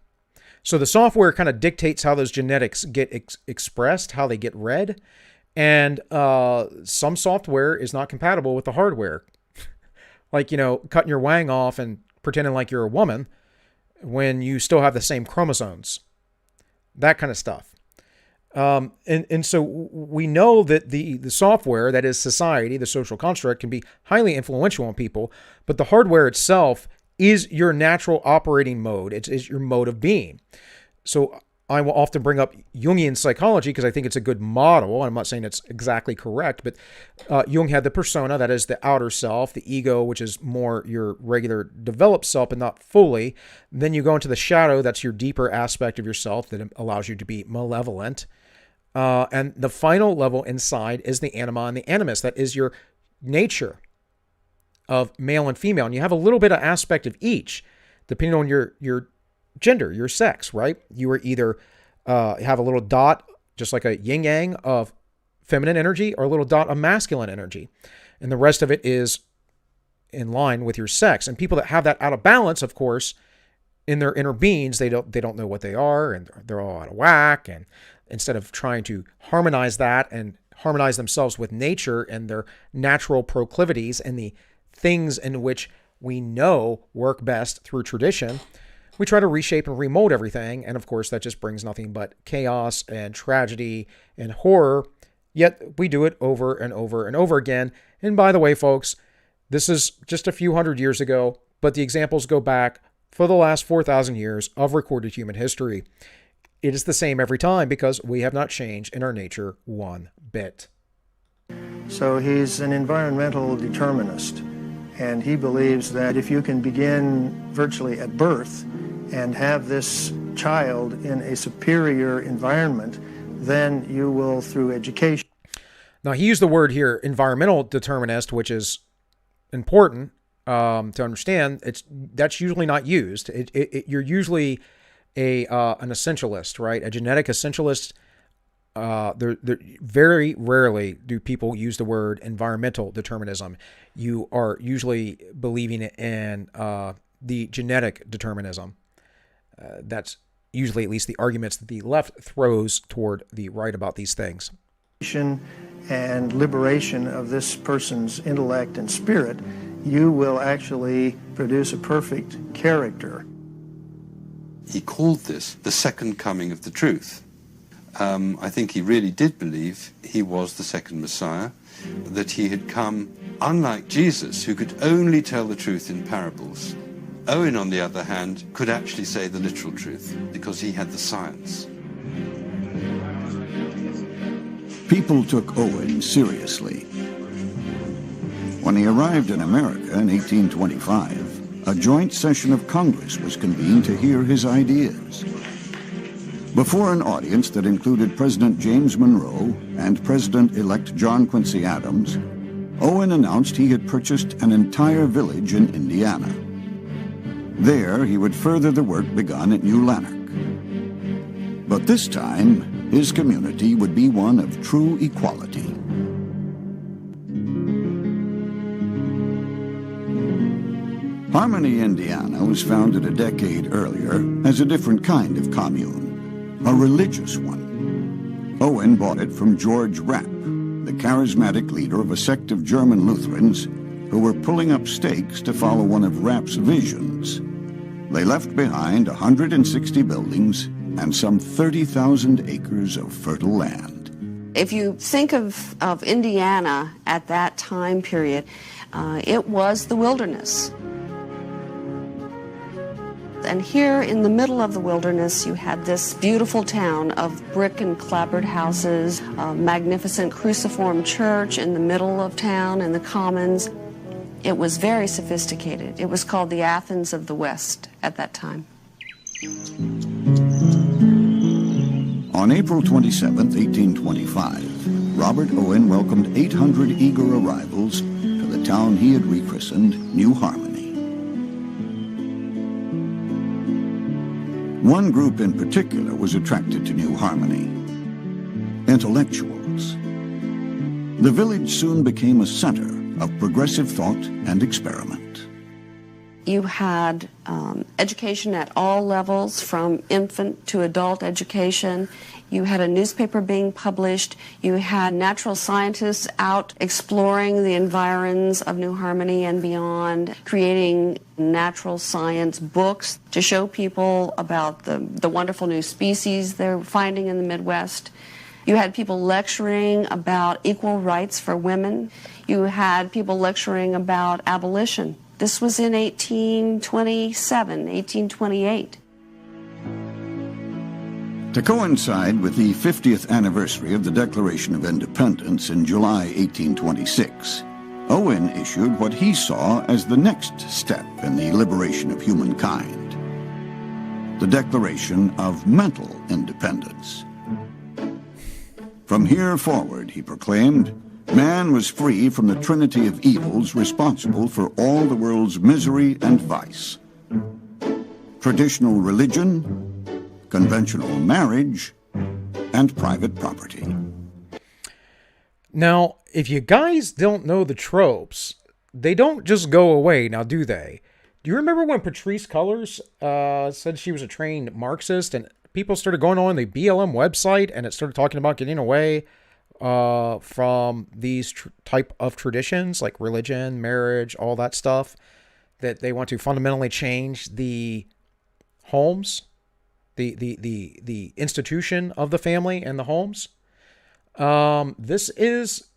So the software kind of dictates how those genetics get expressed, how they get read. And some software is not compatible with the hardware. Like, cutting your wang off and pretending like you're a woman when you still have the same chromosomes. That kind of stuff. And so we know that the software, that is society, the social construct, can be highly influential on people, but the hardware itself is your natural operating mode. It's your mode of being. So I will often bring up Jungian psychology because I think it's a good model. I'm not saying it's exactly correct, but Jung had the persona, that is the outer self, the ego, which is more your regular developed self and not fully. Then you go into the shadow, that's your deeper aspect of yourself that allows you to be malevolent. And the final level inside is the anima and the animus. That is your nature of male and female. And you have a little bit of aspect of each, depending on your gender, your sex, right? You are either have a little dot, just like a yin yang of feminine energy, or a little dot of masculine energy. And the rest of it is in line with your sex. And people that have that out of balance, of course, in their inner beings, they don't know what they are, and they're all out of whack. And instead of trying to harmonize that and harmonize themselves with nature and their natural proclivities and the things in which we know work best through tradition, we try to reshape and remold everything. And of course, that just brings nothing but chaos and tragedy and horror. Yet we do it over and over and over again. And by the way, folks, this is just a few hundred years ago, but the examples go back for the last 4,000 years of recorded human history. It is the same every time because we have not changed in our nature one bit. So he's an environmental determinist, and he believes that if you can begin virtually at birth and have this child in a superior environment, then you will, through education. Now, he used the word here, environmental determinist, which is important to understand. That's usually not used. You're usually an essentialist, right? A genetic essentialist. Very rarely do people use the word environmental determinism. You are usually believing in the genetic determinism. That's usually at least the arguments that the left throws toward the right about these things. And liberation of this person's intellect and spirit you will actually produce a perfect character. He called this the second coming of the truth. I think he really did believe he was the second Messiah, that he had come, unlike Jesus, who could only tell the truth in parables. Owen, on the other hand, could actually say the literal truth, because he had the science. People took Owen seriously. When he arrived in America in 1825, a joint session of Congress was convened to hear his ideas. Before an audience that included President James Monroe and President-elect John Quincy Adams, Owen announced he had purchased an entire village in Indiana. There, he would further the work begun at New Lanark. But this time, his community would be one of true equality. Harmony, Indiana was founded a decade earlier as a different kind of commune, a religious one. Owen bought it from George Rapp, the charismatic leader of a sect of German Lutherans who were pulling up stakes to follow one of Rapp's visions. They left behind 160 buildings and some 30,000 acres of fertile land. If you think of Indiana at that time period, it was the wilderness. And here in the middle of the wilderness, you had this beautiful town of brick and clapboard houses, a magnificent cruciform church in the middle of town in the commons. It was very sophisticated. It was called the Athens of the West at that time. On April 27, 1825, Robert Owen welcomed 800 eager arrivals to the town he had rechristened New Harmony. One group in particular was attracted to New Harmony: intellectuals. The village soon became a center of progressive thought and experiment. You had education at all levels, from infant to adult education. You had a newspaper being published. You had natural scientists out exploring the environs of New Harmony and beyond, creating natural science books to show people about the wonderful new species they're finding in the Midwest. You had people lecturing about equal rights for women. You had people lecturing about abolition. This was in 1827, 1828. To coincide with the 50th anniversary of the Declaration of Independence in July 1826, Owen issued what he saw as the next step in the liberation of humankind: the Declaration of Mental Independence. From here forward, he proclaimed, man was free from the trinity of evils responsible for all the world's misery and vice: traditional religion, conventional marriage, and private property. Now, if you guys don't know the tropes, they don't just go away, now do they? Do you remember when Patrisse Cullors said she was a trained Marxist, and people started going on the BLM website and it started talking about getting away from these type of traditions like religion, marriage, all that stuff, that they want to fundamentally change the homes, the institution of the family and the homes. This is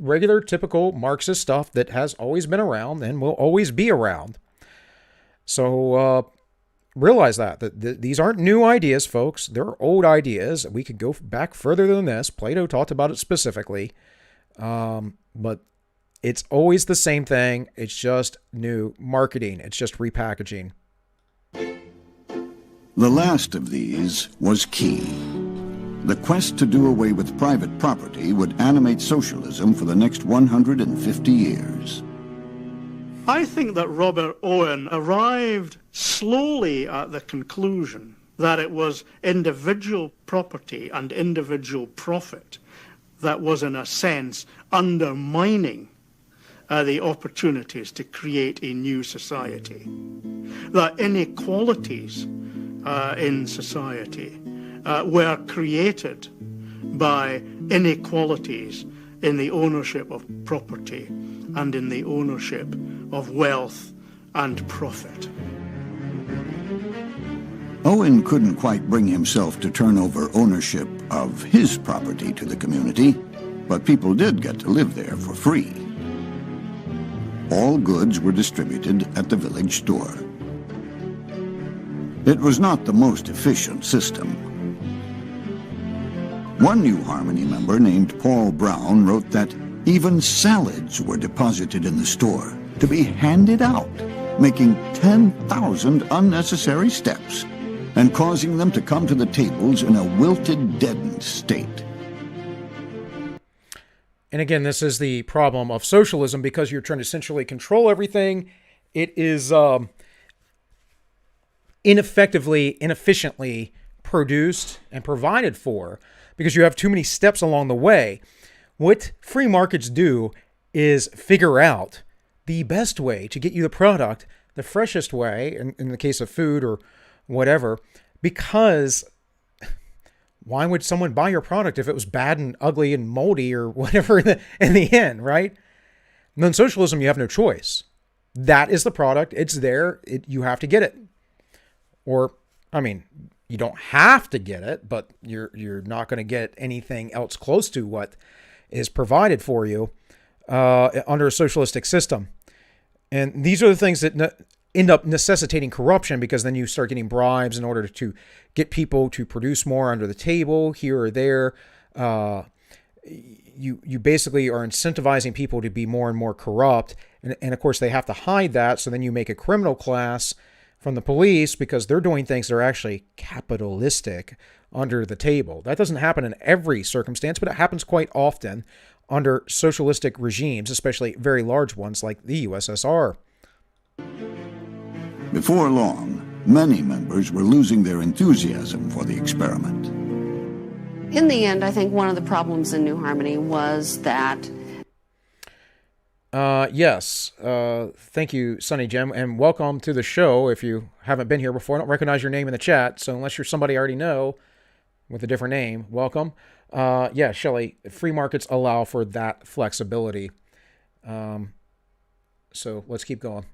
regular, typical Marxist stuff that has always been around and will always be around. So realize that these aren't new ideas, folks. They're old ideas. We could go back further than this. Plato talked about it specifically. But it's always the same thing. It's just new marketing. It's just repackaging. The last of these was key. The quest to do away with private property would animate socialism for the next 150 years. I think that Robert Owen arrived slowly at the conclusion that it was individual property and individual profit that was, in a sense, undermining the opportunities to create a new society. That inequalities in society were created by inequalities in the ownership of property and in the ownership of wealth and profit. Owen couldn't quite bring himself to turn over ownership of his property to the community, but people did get to live there for free. All goods were distributed at the village store. It was not the most efficient system. One New Harmony member named Paul Brown wrote that even salads were deposited in the store to be handed out, making 10,000 unnecessary steps and causing them to come to the tables in a wilted, deadened state. And again, this is the problem of socialism, because you're trying to centrally control everything. It is inefficiently produced and provided for because you have too many steps along the way. What free markets do is figure out the best way to get you the product, the freshest way, in the case of food or whatever, because why would someone buy your product if it was bad and ugly and moldy or whatever in the end, right? And then socialism, you have no choice. That is the product. It's there. You have to get it. Or, I mean, you don't have to get it, but you're not going to get anything else close to what is provided for you under a socialistic system. And these are the things that end up necessitating corruption, because then you start getting bribes in order to get people to produce more under the table here or there. You basically are incentivizing people to be more and more corrupt. And of course, they have to hide that. So then you make a criminal class from the police because they're doing things that are actually capitalistic under the table. That doesn't happen in every circumstance, but it happens quite often under socialistic regimes, especially very large ones like the USSR. Before long, many members were losing their enthusiasm for the experiment. In the end, I think one of the problems in New Harmony was that... Yes. Thank you, Sonny Jim, and welcome to the show. If you haven't been here before, I don't recognize your name in the chat, so unless you're somebody I already know with a different name, welcome. Yeah, Shelley, free markets allow for that flexibility. So let's keep going.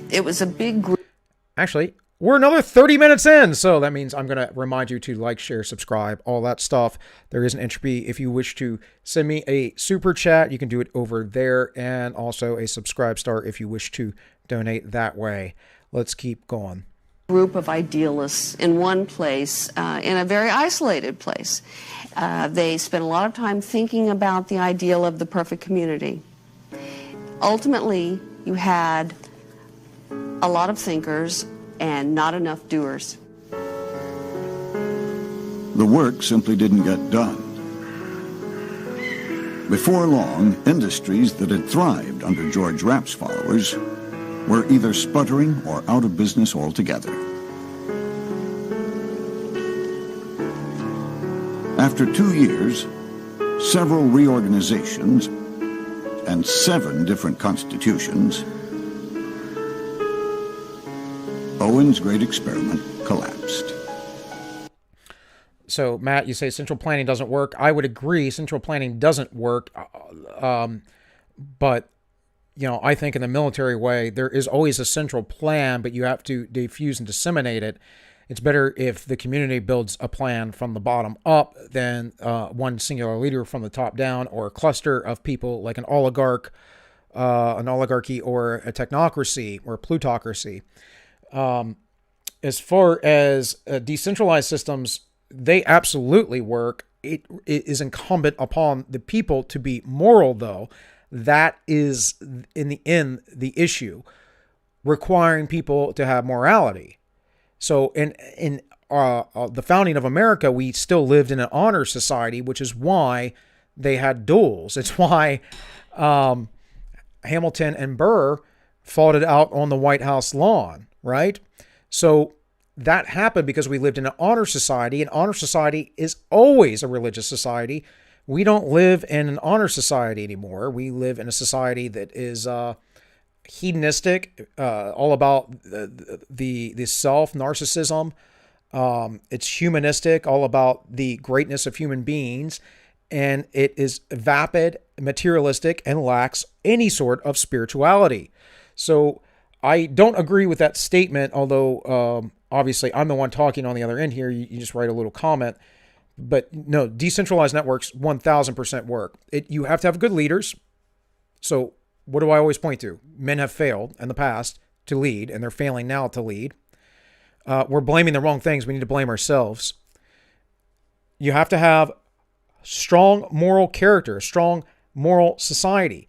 It was a big group. Actually, we're another 30 minutes in, so that means I'm going to remind you to like, share, subscribe, all that stuff. There is an entropy. If you wish to send me a super chat, you can do it over there, and also a subscribe star if you wish to donate that way. Let's keep going. Group of idealists in one place, in a very isolated place. They spent a lot of time thinking about the ideal of the perfect community. Ultimately, you had a lot of thinkers and not enough doers. The work simply didn't get done. Before long, industries that had thrived under George Rapp's followers were either sputtering or out of business altogether. After 2 years, several reorganizations, and 7 different constitutions, Owen's great experiment collapsed. So, Matt, you say central planning doesn't work. I would agree, central planning doesn't work. But, you know, I think in the military way, there is always a central plan, but you have to diffuse and disseminate it. It's better if the community builds a plan from the bottom up than one singular leader from the top down, or a cluster of people like an oligarchy or a technocracy or a plutocracy. As far as decentralized systems, they absolutely work. It is incumbent upon the people to be moral, though. That is, in the end, the issue, requiring people to have morality. So in the founding of America, we still lived in an honor society, which is why they had duels. It's why Hamilton and Burr fought it out on the White House lawn, right? So that happened because we lived in an honor society, and honor society is always a religious society. We don't live in an honor society anymore. We live in a society that is hedonistic, all about the self, narcissism. It's humanistic, all about the greatness of human beings. and it is vapid, materialistic, and lacks any sort of spirituality. So I don't agree with that statement, although obviously I'm the one talking on the other end here. You just write a little comment. But no, decentralized networks 1000% work. You have to have good leaders. So what do I always point to? Men have failed in the past to lead, and they're failing now to lead. We're blaming the wrong things. We need to blame ourselves. You have to have strong moral character, a strong moral society.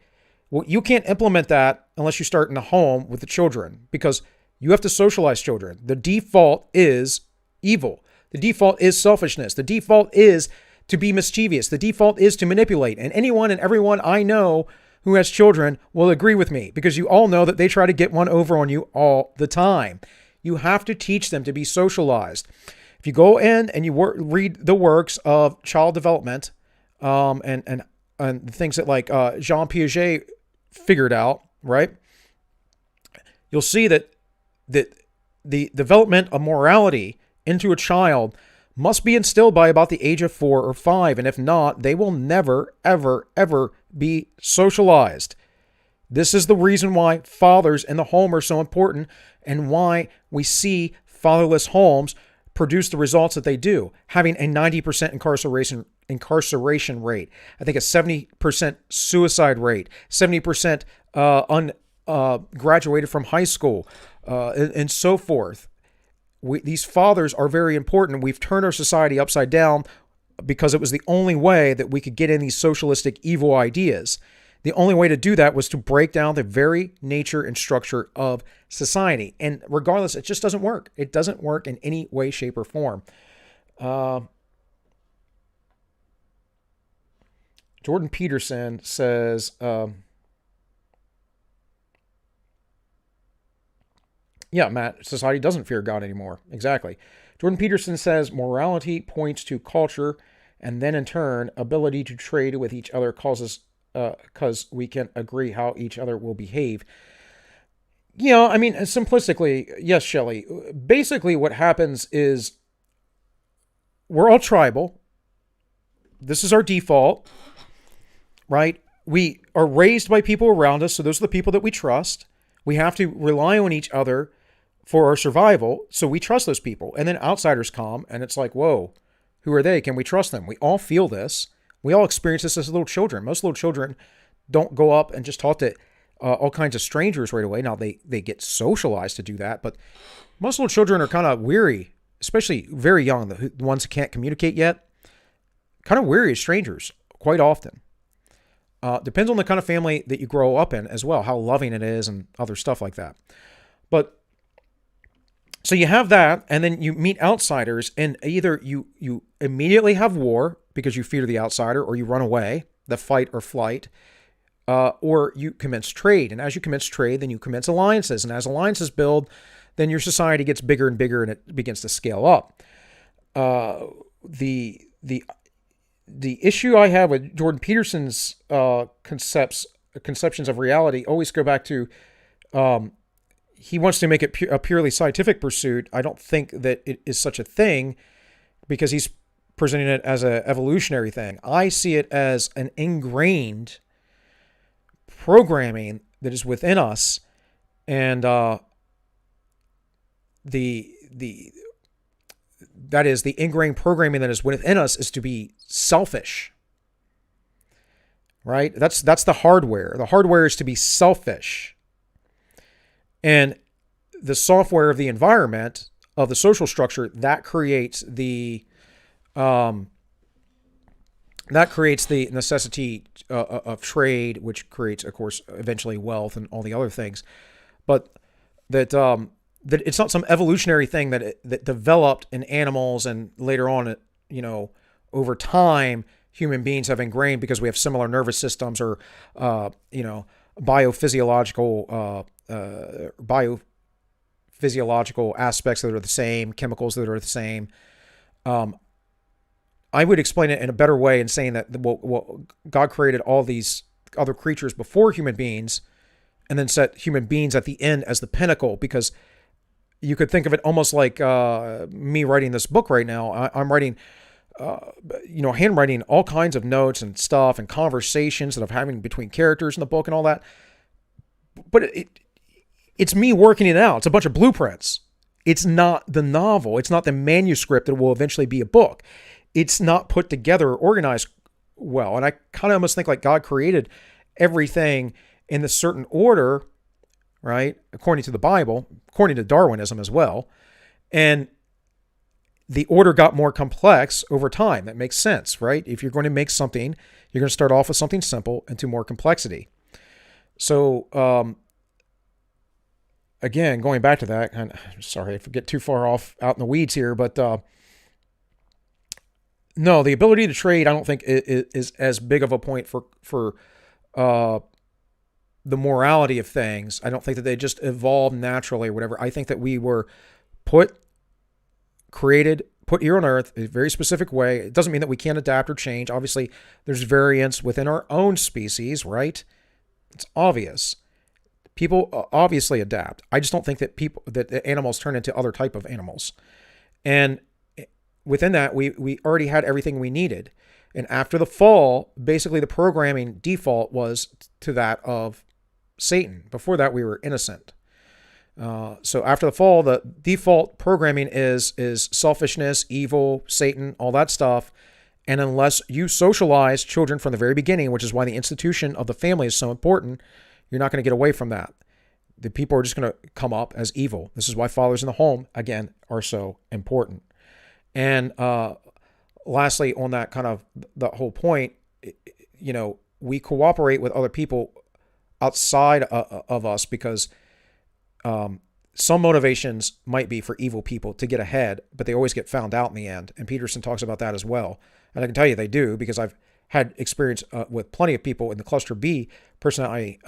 Well, you can't implement that unless you start in the home with the children, because you have to socialize children. The default is evil. The default is selfishness. The default is to be mischievous. The default is to manipulate. And anyone and everyone I know who has children will agree with me, because you all know that they try to get one over on you all the time. You have to teach them to be socialized. If you go in and you read the works of child development, and things that like Jean Piaget figured out, right? You'll see that the development of morality into a child must be instilled by about the age of 4 or 5, and if not, they will never, ever, ever be socialized. This is the reason why fathers in the home are so important, and why we see fatherless homes produce the results that they do, having a 90% incarceration rate, I think a 70% suicide rate, 70% graduated from high school, and so forth. These fathers are very important. We've turned our society upside down because it was the only way that we could get in these socialistic evil ideas. The only way to do that was to break down the very nature and structure of society. And regardless, it just doesn't work. It doesn't work in any way, shape, or form. Jordan Peterson says, yeah, Matt, society doesn't fear God anymore. Exactly. Jordan Peterson says morality points to culture, and then in turn, ability to trade with each other causes, because we can agree how each other will behave. I mean, simplistically, yes, Shelley. Basically, what happens is we're all tribal. This is our default, right? We are raised by people around us, so those are the people that we trust. We have to rely on each other for our survival, so we trust those people. And then outsiders come, and it's like, whoa, who are they? Can we trust them? We all feel this. We all experience this as little children. Most little children don't go up and just talk to all kinds of strangers right away. Now, they get socialized to do that, but most little children are kind of weary, especially very young, the ones that can't communicate yet, kind of weary of strangers quite often. Depends on the kind of family that you grow up in as well, how loving it is and other stuff like that. But so you have that, and then you meet outsiders, and either you immediately have war because you fear the outsider, or you run away, the fight or flight, or you commence trade. And as you commence trade, then you commence alliances. And as alliances build, then your society gets bigger and bigger, and it begins to scale up. The issue I have with Jordan Peterson's conceptions of reality always go back to he wants to make it a purely scientific pursuit. I don't think that it is such a thing, because he's presenting it as an evolutionary thing. I see it as an ingrained programming that is within us, and that is the ingrained programming that is within us is to be selfish. Right? That's the hardware. The hardware is to be selfish. And the software of the environment, of the social structure, that creates the necessity of trade, which creates, of course, eventually wealth and all the other things. But that it's not some evolutionary thing that developed in animals, and later on, over time, human beings have ingrained because we have similar nervous systems, or biophysiological aspects that are the same, chemicals that are the same. I would explain it in a better way in saying that God created all these other creatures before human beings, and then set human beings at the end as the pinnacle, because you could think of it almost like me writing this book right now. I'm writing handwriting all kinds of notes and stuff and conversations that I'm having between characters in the book and all that. But it's me working it out. It's a bunch of blueprints. It's not the novel. It's not the manuscript that will eventually be a book. It's not put together or organized well. And I kind of almost think like God created everything in a certain order, right? According to the Bible, according to Darwinism as well. And the order got more complex over time. That makes sense, right? If you're going to make something, you're going to start off with something simple into more complexity. So, again, going back to that, and sorry if I get too far off out in the weeds here, but no, the ability to trade, I don't think is as big of a point for the morality of things. I don't think that they just evolved naturally or whatever. I think that we were put here on Earth a very specific way. It doesn't mean that we can't adapt or change. Obviously, there's variance within our own species, right? It's obvious. People obviously adapt. I just don't think that animals turn into other type of animals. And within that, we already had everything we needed. And after the fall, basically the programming default was to that of Satan. Before that, we were innocent. So after the fall, the default programming is selfishness, evil, Satan, all that stuff. And unless you socialize children from the very beginning, which is why the institution of the family is so important, you're not going to get away from that. The people are just going to come up as evil. This is why fathers in the home, again, are so important. And lastly, on that kind of the whole point, we cooperate with other people outside of us because some motivations might be for evil people to get ahead, but they always get found out in the end. And Peterson talks about that as well. And I can tell you they do, because I've had experience with plenty of people in the cluster B personality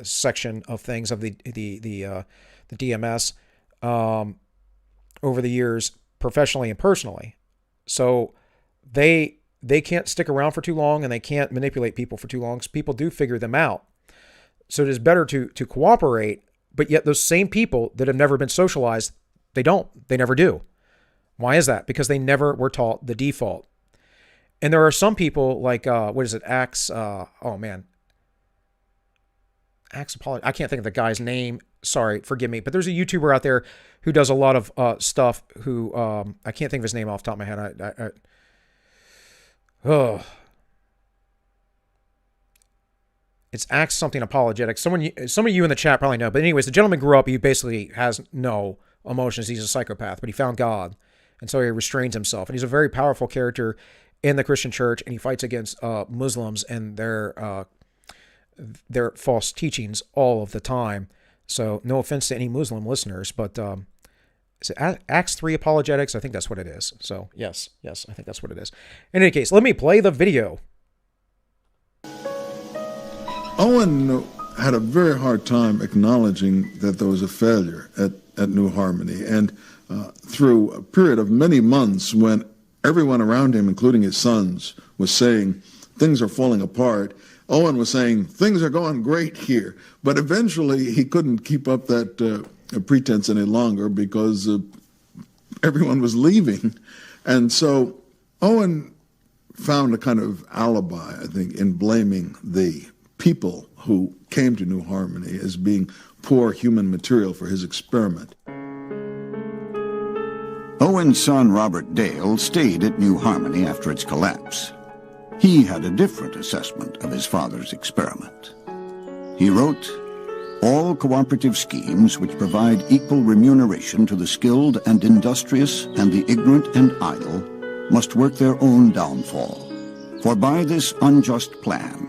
section of things of the DMS over the years, professionally and personally. So they can't stick around for too long, and they can't manipulate people for too long, because people do figure them out. So it is better to cooperate, but yet those same people that have never been socialized, they never do. Why is that? Because they never were taught the default. And there are some people like, Axe, Axe Apollo. I can't think of the guy's name. Sorry, forgive me. But there's a YouTuber out there who does a lot of stuff who, I can't think of his name off the top of my head. It's Axe something apologetic. Some of you in the chat probably know. But anyways, the gentleman grew up. He basically has no emotions. He's a psychopath, but he found God. And so he restrains himself. And he's a very powerful character in the Christian church. And he fights against Muslims and their false teachings all of the time. So no offense to any Muslim listeners, but is it Acts 3 Apologetics? I think that's what it is. So yes, I think that's what it is. In any case, let me play the video. Owen had a very hard time acknowledging that there was a failure at New Harmony. And through a period of many months when everyone around him, including his sons, was saying things are falling apart, Owen was saying things are going great here. But eventually he couldn't keep up that pretense any longer because everyone was leaving. And so Owen found a kind of alibi, I think, in blaming the people who came to New Harmony as being poor human material for his experiment. Owen's son, Robert Dale, stayed at New Harmony after its collapse. He had a different assessment of his father's experiment. He wrote, "All cooperative schemes which provide equal remuneration to the skilled and industrious and the ignorant and idle must work their own downfall. For by this unjust plan,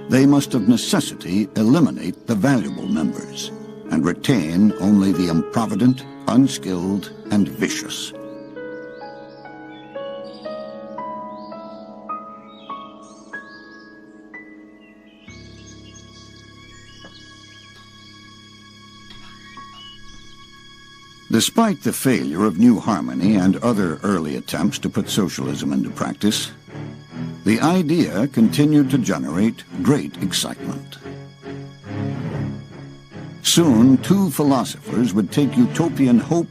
they must of necessity eliminate the valuable members and retain only the improvident, unskilled, and vicious." Despite the failure of New Harmony and other early attempts to put socialism into practice, the idea continued to generate great excitement. Soon, two philosophers would take utopian hope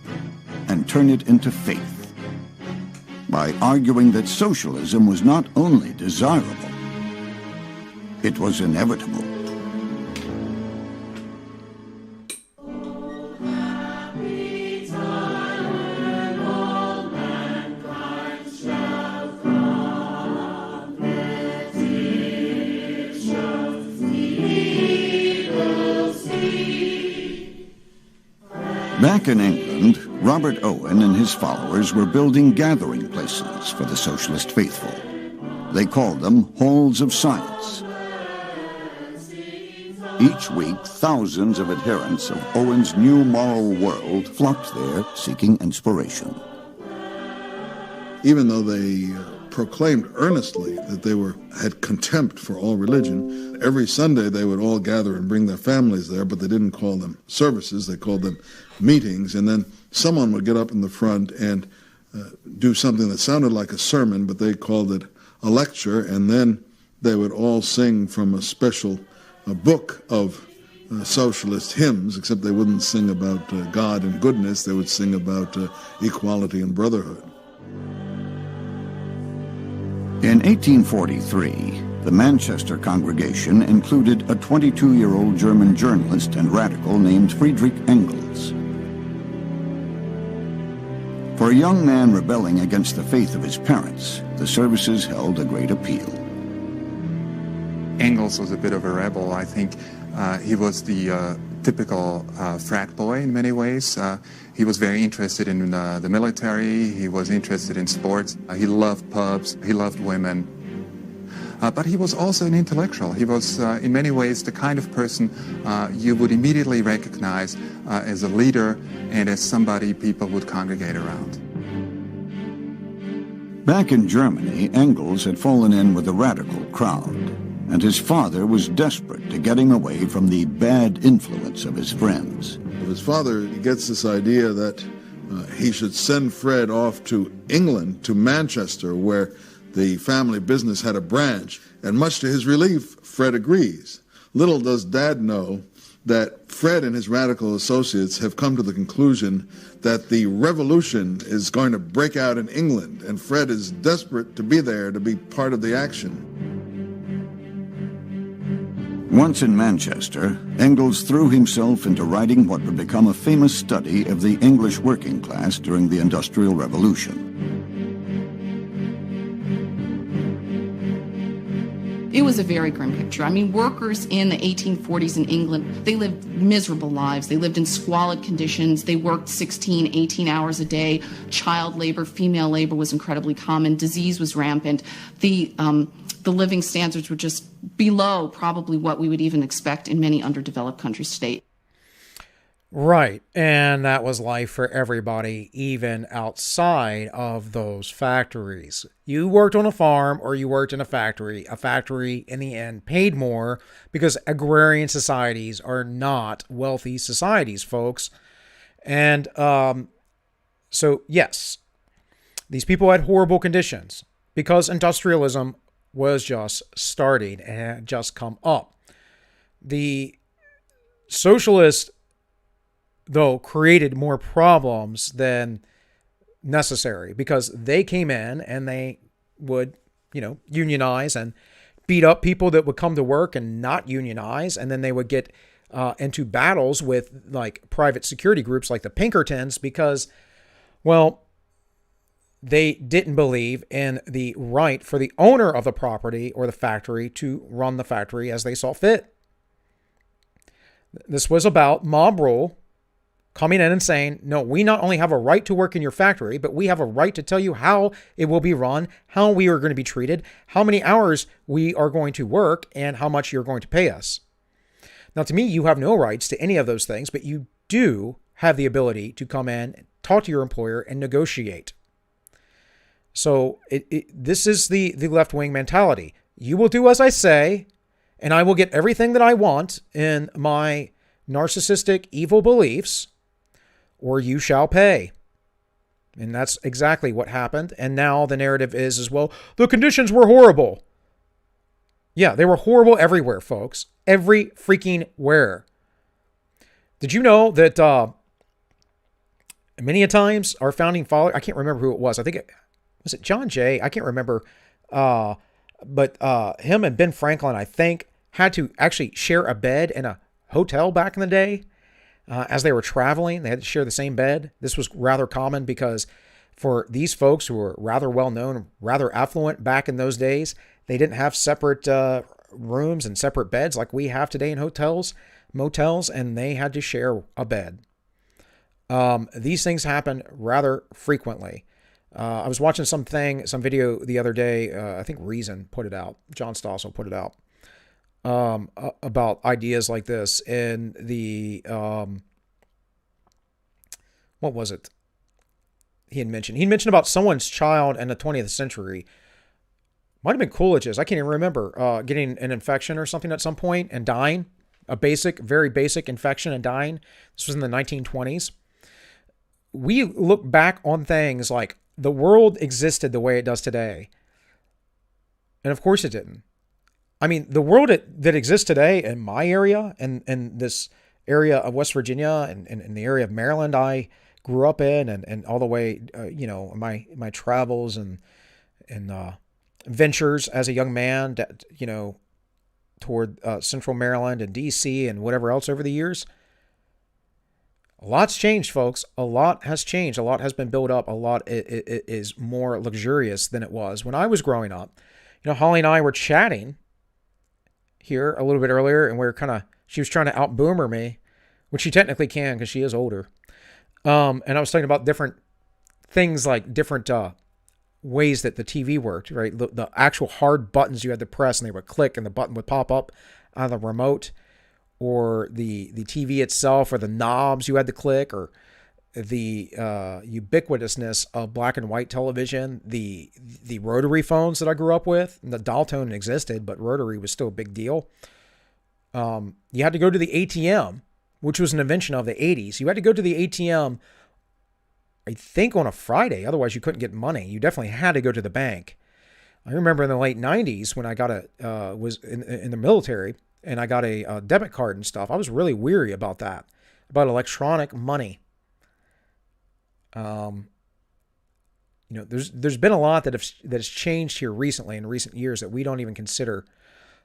and turn it into faith. by arguing that socialism was not only desirable, it was inevitable. Back in England, Robert Owen and his followers were building gathering places for the socialist faithful. They called them halls of science. Each week, thousands of adherents of Owen's new moral world flocked there seeking inspiration. Even though they proclaimed earnestly that they had contempt for all religion, every Sunday they would all gather and bring their families there, but they didn't call them services, they called them meetings, and then someone would get up in the front and do something that sounded like a sermon, but they called it a lecture, and then they would all sing from a special book of socialist hymns, except they wouldn't sing about God and goodness, they would sing about equality and brotherhood. In 1843, the Manchester congregation included a 22-year-old German journalist and radical named Friedrich Engels. For a young man rebelling against the faith of his parents, the services held a great appeal. Engels was a bit of a rebel. I think he was the typical frat boy in many ways. He was very interested in the military. He was interested in sports. He loved pubs. He loved women. But he was also an intellectual. He was, in many ways, the kind of person you would immediately recognize as a leader and as somebody people would congregate around. Back in Germany, Engels had fallen in with a radical crowd, and his father was desperate to get him away from the bad influence of his friends. His father gets this idea that he should send Fred off to England, to Manchester, where the family business had a branch, and much to his relief, Fred agrees. Little does Dad know that Fred and his radical associates have come to the conclusion that the revolution is going to break out in England, and Fred is desperate to be there to be part of the action. Once in Manchester, Engels threw himself into writing what would become a famous study of the English working class during the Industrial Revolution. It was a very grim picture. I mean, workers in the 1840s in England, they lived miserable lives. They lived in squalid conditions. They worked 16, 18 hours a day. Child labor, female labor was incredibly common. Disease was rampant. The living standards were just below probably what we would even expect in many underdeveloped countries today. Right, and that was life for everybody, even outside of those factories. You worked on a farm or you worked in a factory. A factory, in the end, paid more because agrarian societies are not wealthy societies, folks. And so, yes, these people had horrible conditions because industrialism was just starting and had just come up. The socialist, though, created more problems than necessary because they came in and they would, unionize and beat up people that would come to work and not unionize. And then they would get into battles with like private security groups like the Pinkertons because, well, they didn't believe in the right for the owner of the property or the factory to run the factory as they saw fit. This was about mob rule coming in and saying, no, we not only have a right to work in your factory, but we have a right to tell you how it will be run, how we are going to be treated, how many hours we are going to work, and how much you're going to pay us. Now, to me, you have no rights to any of those things, but you do have the ability to come in, talk to your employer, and negotiate. So this is the left-wing mentality. You will do as I say, and I will get everything that I want in my narcissistic, evil beliefs, or you shall pay. And that's exactly what happened. And now the narrative is well, the conditions were horrible. Yeah, they were horrible everywhere, folks. Every freaking where. Did you know that many a times our founding father, I can't remember who it was. I think was it John Jay? I can't remember. But him and Ben Franklin, I think, had to actually share a bed in a hotel back in the day. As they were traveling, they had to share the same bed. This was rather common because for these folks who were rather well known, rather affluent back in those days, they didn't have separate rooms and separate beds like we have today in hotels, motels, and they had to share a bed. These things happen rather frequently. I was watching some video the other day. I think Reason put it out. John Stossel put it out. About ideas like this in the, what was it? He mentioned about someone's child in the 20th century. Might have been Coolidge's. I can't even remember, getting an infection or something at some point and dying. A very basic infection and dying. This was in the 1920s. We look back on things like the world existed the way it does today. And of course it didn't. I mean, the world that exists today in my area and this area of West Virginia and in the area of Maryland I grew up in and all the way, my travels and ventures as a young man, toward Central Maryland and DC and whatever else over the years. A lot's changed, folks. A lot has changed. A lot has been built up. A lot is more luxurious than it was when I was growing up. Holly and I were chatting here a little bit earlier, and she was trying to out-boomer me, which she technically can because she is older. And I was talking about different things, like different ways that the TV worked, right? The actual hard buttons you had to press and they would click and the button would pop up on the remote, or the TV itself, or the knobs you had to click, or the ubiquitousness of black and white television, the rotary phones that I grew up with. The dial tone existed, but rotary was still a big deal. You had to go to the ATM, which was an invention of the 80s. You had to go to the ATM, I think, on a Friday. Otherwise, you couldn't get money. You definitely had to go to the bank. I remember in the late 90s when I was in the military and I got a debit card and stuff. I was really weary about that, about electronic money. There's been a lot that has changed here recently in recent years that we don't even consider.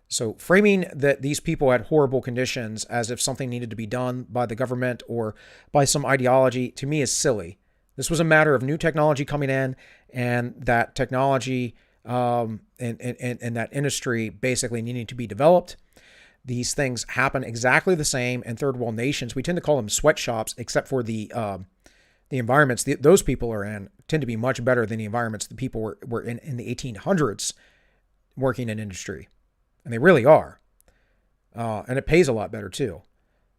So framing that these people had horrible conditions as if something needed to be done by the government or by some ideology, to me, is silly. This was a matter of new technology coming in, and that technology and that industry basically needing to be developed. These things happen exactly the same in third world nations. We tend to call them sweatshops, except for the environments those people are in tend to be much better than the environments the people were in the 1800s working in industry. And they really are. And it pays a lot better too.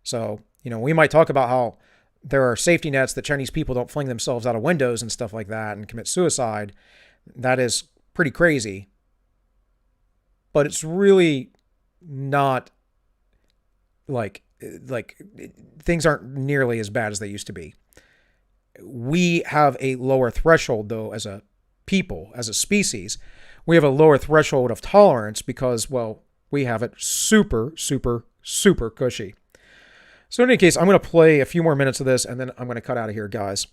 So, we might talk about how there are safety nets that Chinese people don't fling themselves out of windows and stuff like that and commit suicide. That is pretty crazy. But it's really not like things aren't nearly as bad as they used to be. We have a lower threshold, though, as a people, as a species. We have a lower threshold of tolerance because, well, we have it super, super, super cushy. So in any case, I'm going to play a few more minutes of this, and then I'm going to cut out of here, guys.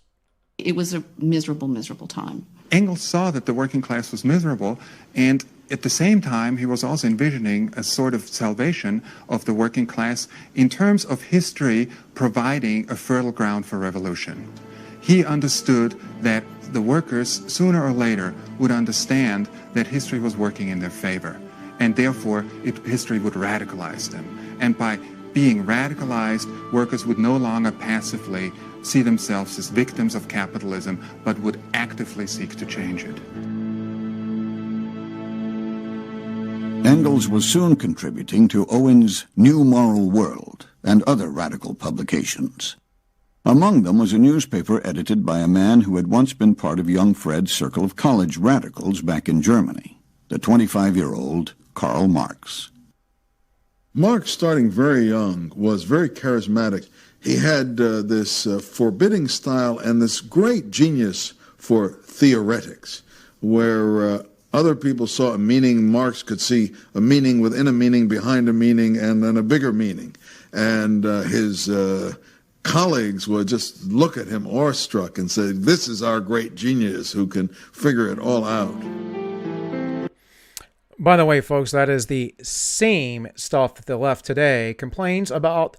It was a miserable, miserable time. Engels saw that the working class was miserable, and at the same time, he was also envisioning a sort of salvation of the working class in terms of history providing a fertile ground for revolution. He understood that the workers, sooner or later, would understand that history was working in their favor, and therefore history would radicalize them. And by being radicalized, workers would no longer passively see themselves as victims of capitalism, but would actively seek to change it. Engels was soon contributing to Owen's New Moral World and other radical publications. Among them was a newspaper edited by a man who had once been part of young Fred's circle of college radicals back in Germany, the 25-year-old Karl Marx. Marx, starting very young, was very charismatic. He had this forbidding style and this great genius for theoretics, where other people saw a meaning. Marx could see a meaning within a meaning, behind a meaning, and then a bigger meaning. And his colleagues would just look at him awestruck and say, this is our great genius who can figure it all out. By the way, folks, that is the same stuff that the left today complains about,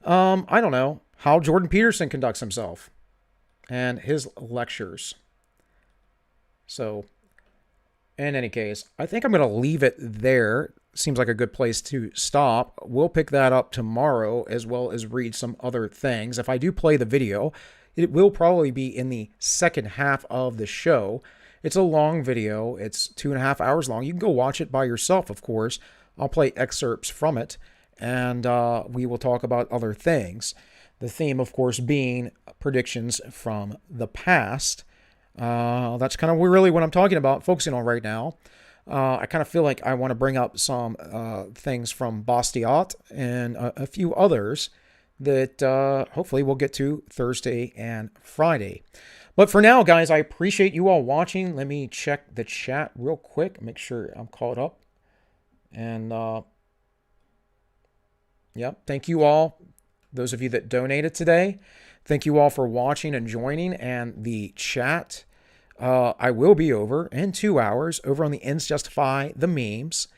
I don't know, how Jordan Peterson conducts himself and his lectures. So, in any case, I think I'm going to leave it there. Seems like a good place to stop. We'll pick that up tomorrow, as well as read some other things. If I do play the video, it will probably be in the second half of the show. It's a long video. It's 2.5 hours long. You can go watch it by yourself, of course. I'll play excerpts from it, and we will talk about other things. The theme, of course, being predictions from the past. That's kind of really what I'm talking about, focusing on right now. I kind of feel like I want to bring up some things from Bastiat and a few others that hopefully we'll get to Thursday and Friday. But for now, guys, I appreciate you all watching. Let me check the chat real quick, make sure I'm caught up. And, yep, thank you all, those of you that donated today. Thank you all for watching and joining, and the chat. I will be over in 2 hours over on the Ends Justify the Memes.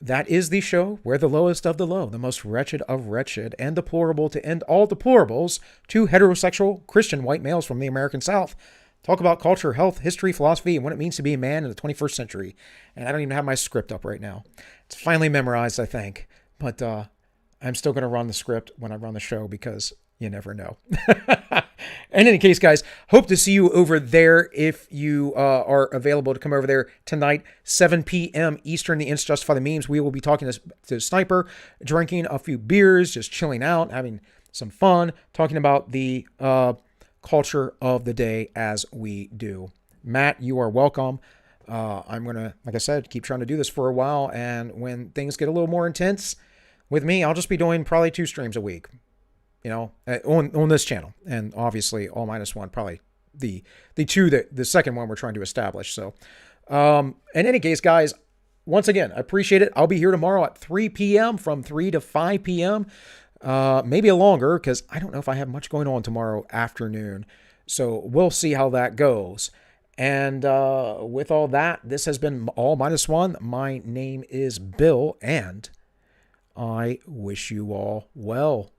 That is the show where the lowest of the low, the most wretched of wretched, and deplorable to end all deplorables, two heterosexual Christian white males from the American South talk about culture, health, history, philosophy, and what it means to be a man in the 21st century. And I don't even have my script up right now. It's finally memorized, I think. But I'm still going to run the script when I run the show because you never know. In any case, guys, hope to see you over there if you are available to come over there tonight, 7 p.m. Eastern, the Ends Justify the Memes. We will be talking to Sniper, drinking a few beers, just chilling out, having some fun, talking about the culture of the day as we do. Matt, you are welcome. I'm going to, like I said, keep trying to do this for a while, and when things get a little more intense with me, I'll just be doing probably 2 streams a week. You know, on this channel, and obviously all minus one, probably the two that the second one we're trying to establish. So, in any case, guys, once again, I appreciate it. I'll be here tomorrow at 3 p.m. from 3 to 5 p.m. Maybe a longer because I don't know if I have much going on tomorrow afternoon. So we'll see how that goes. And with all that, this has been All Minus One. My name is Bill, and I wish you all well.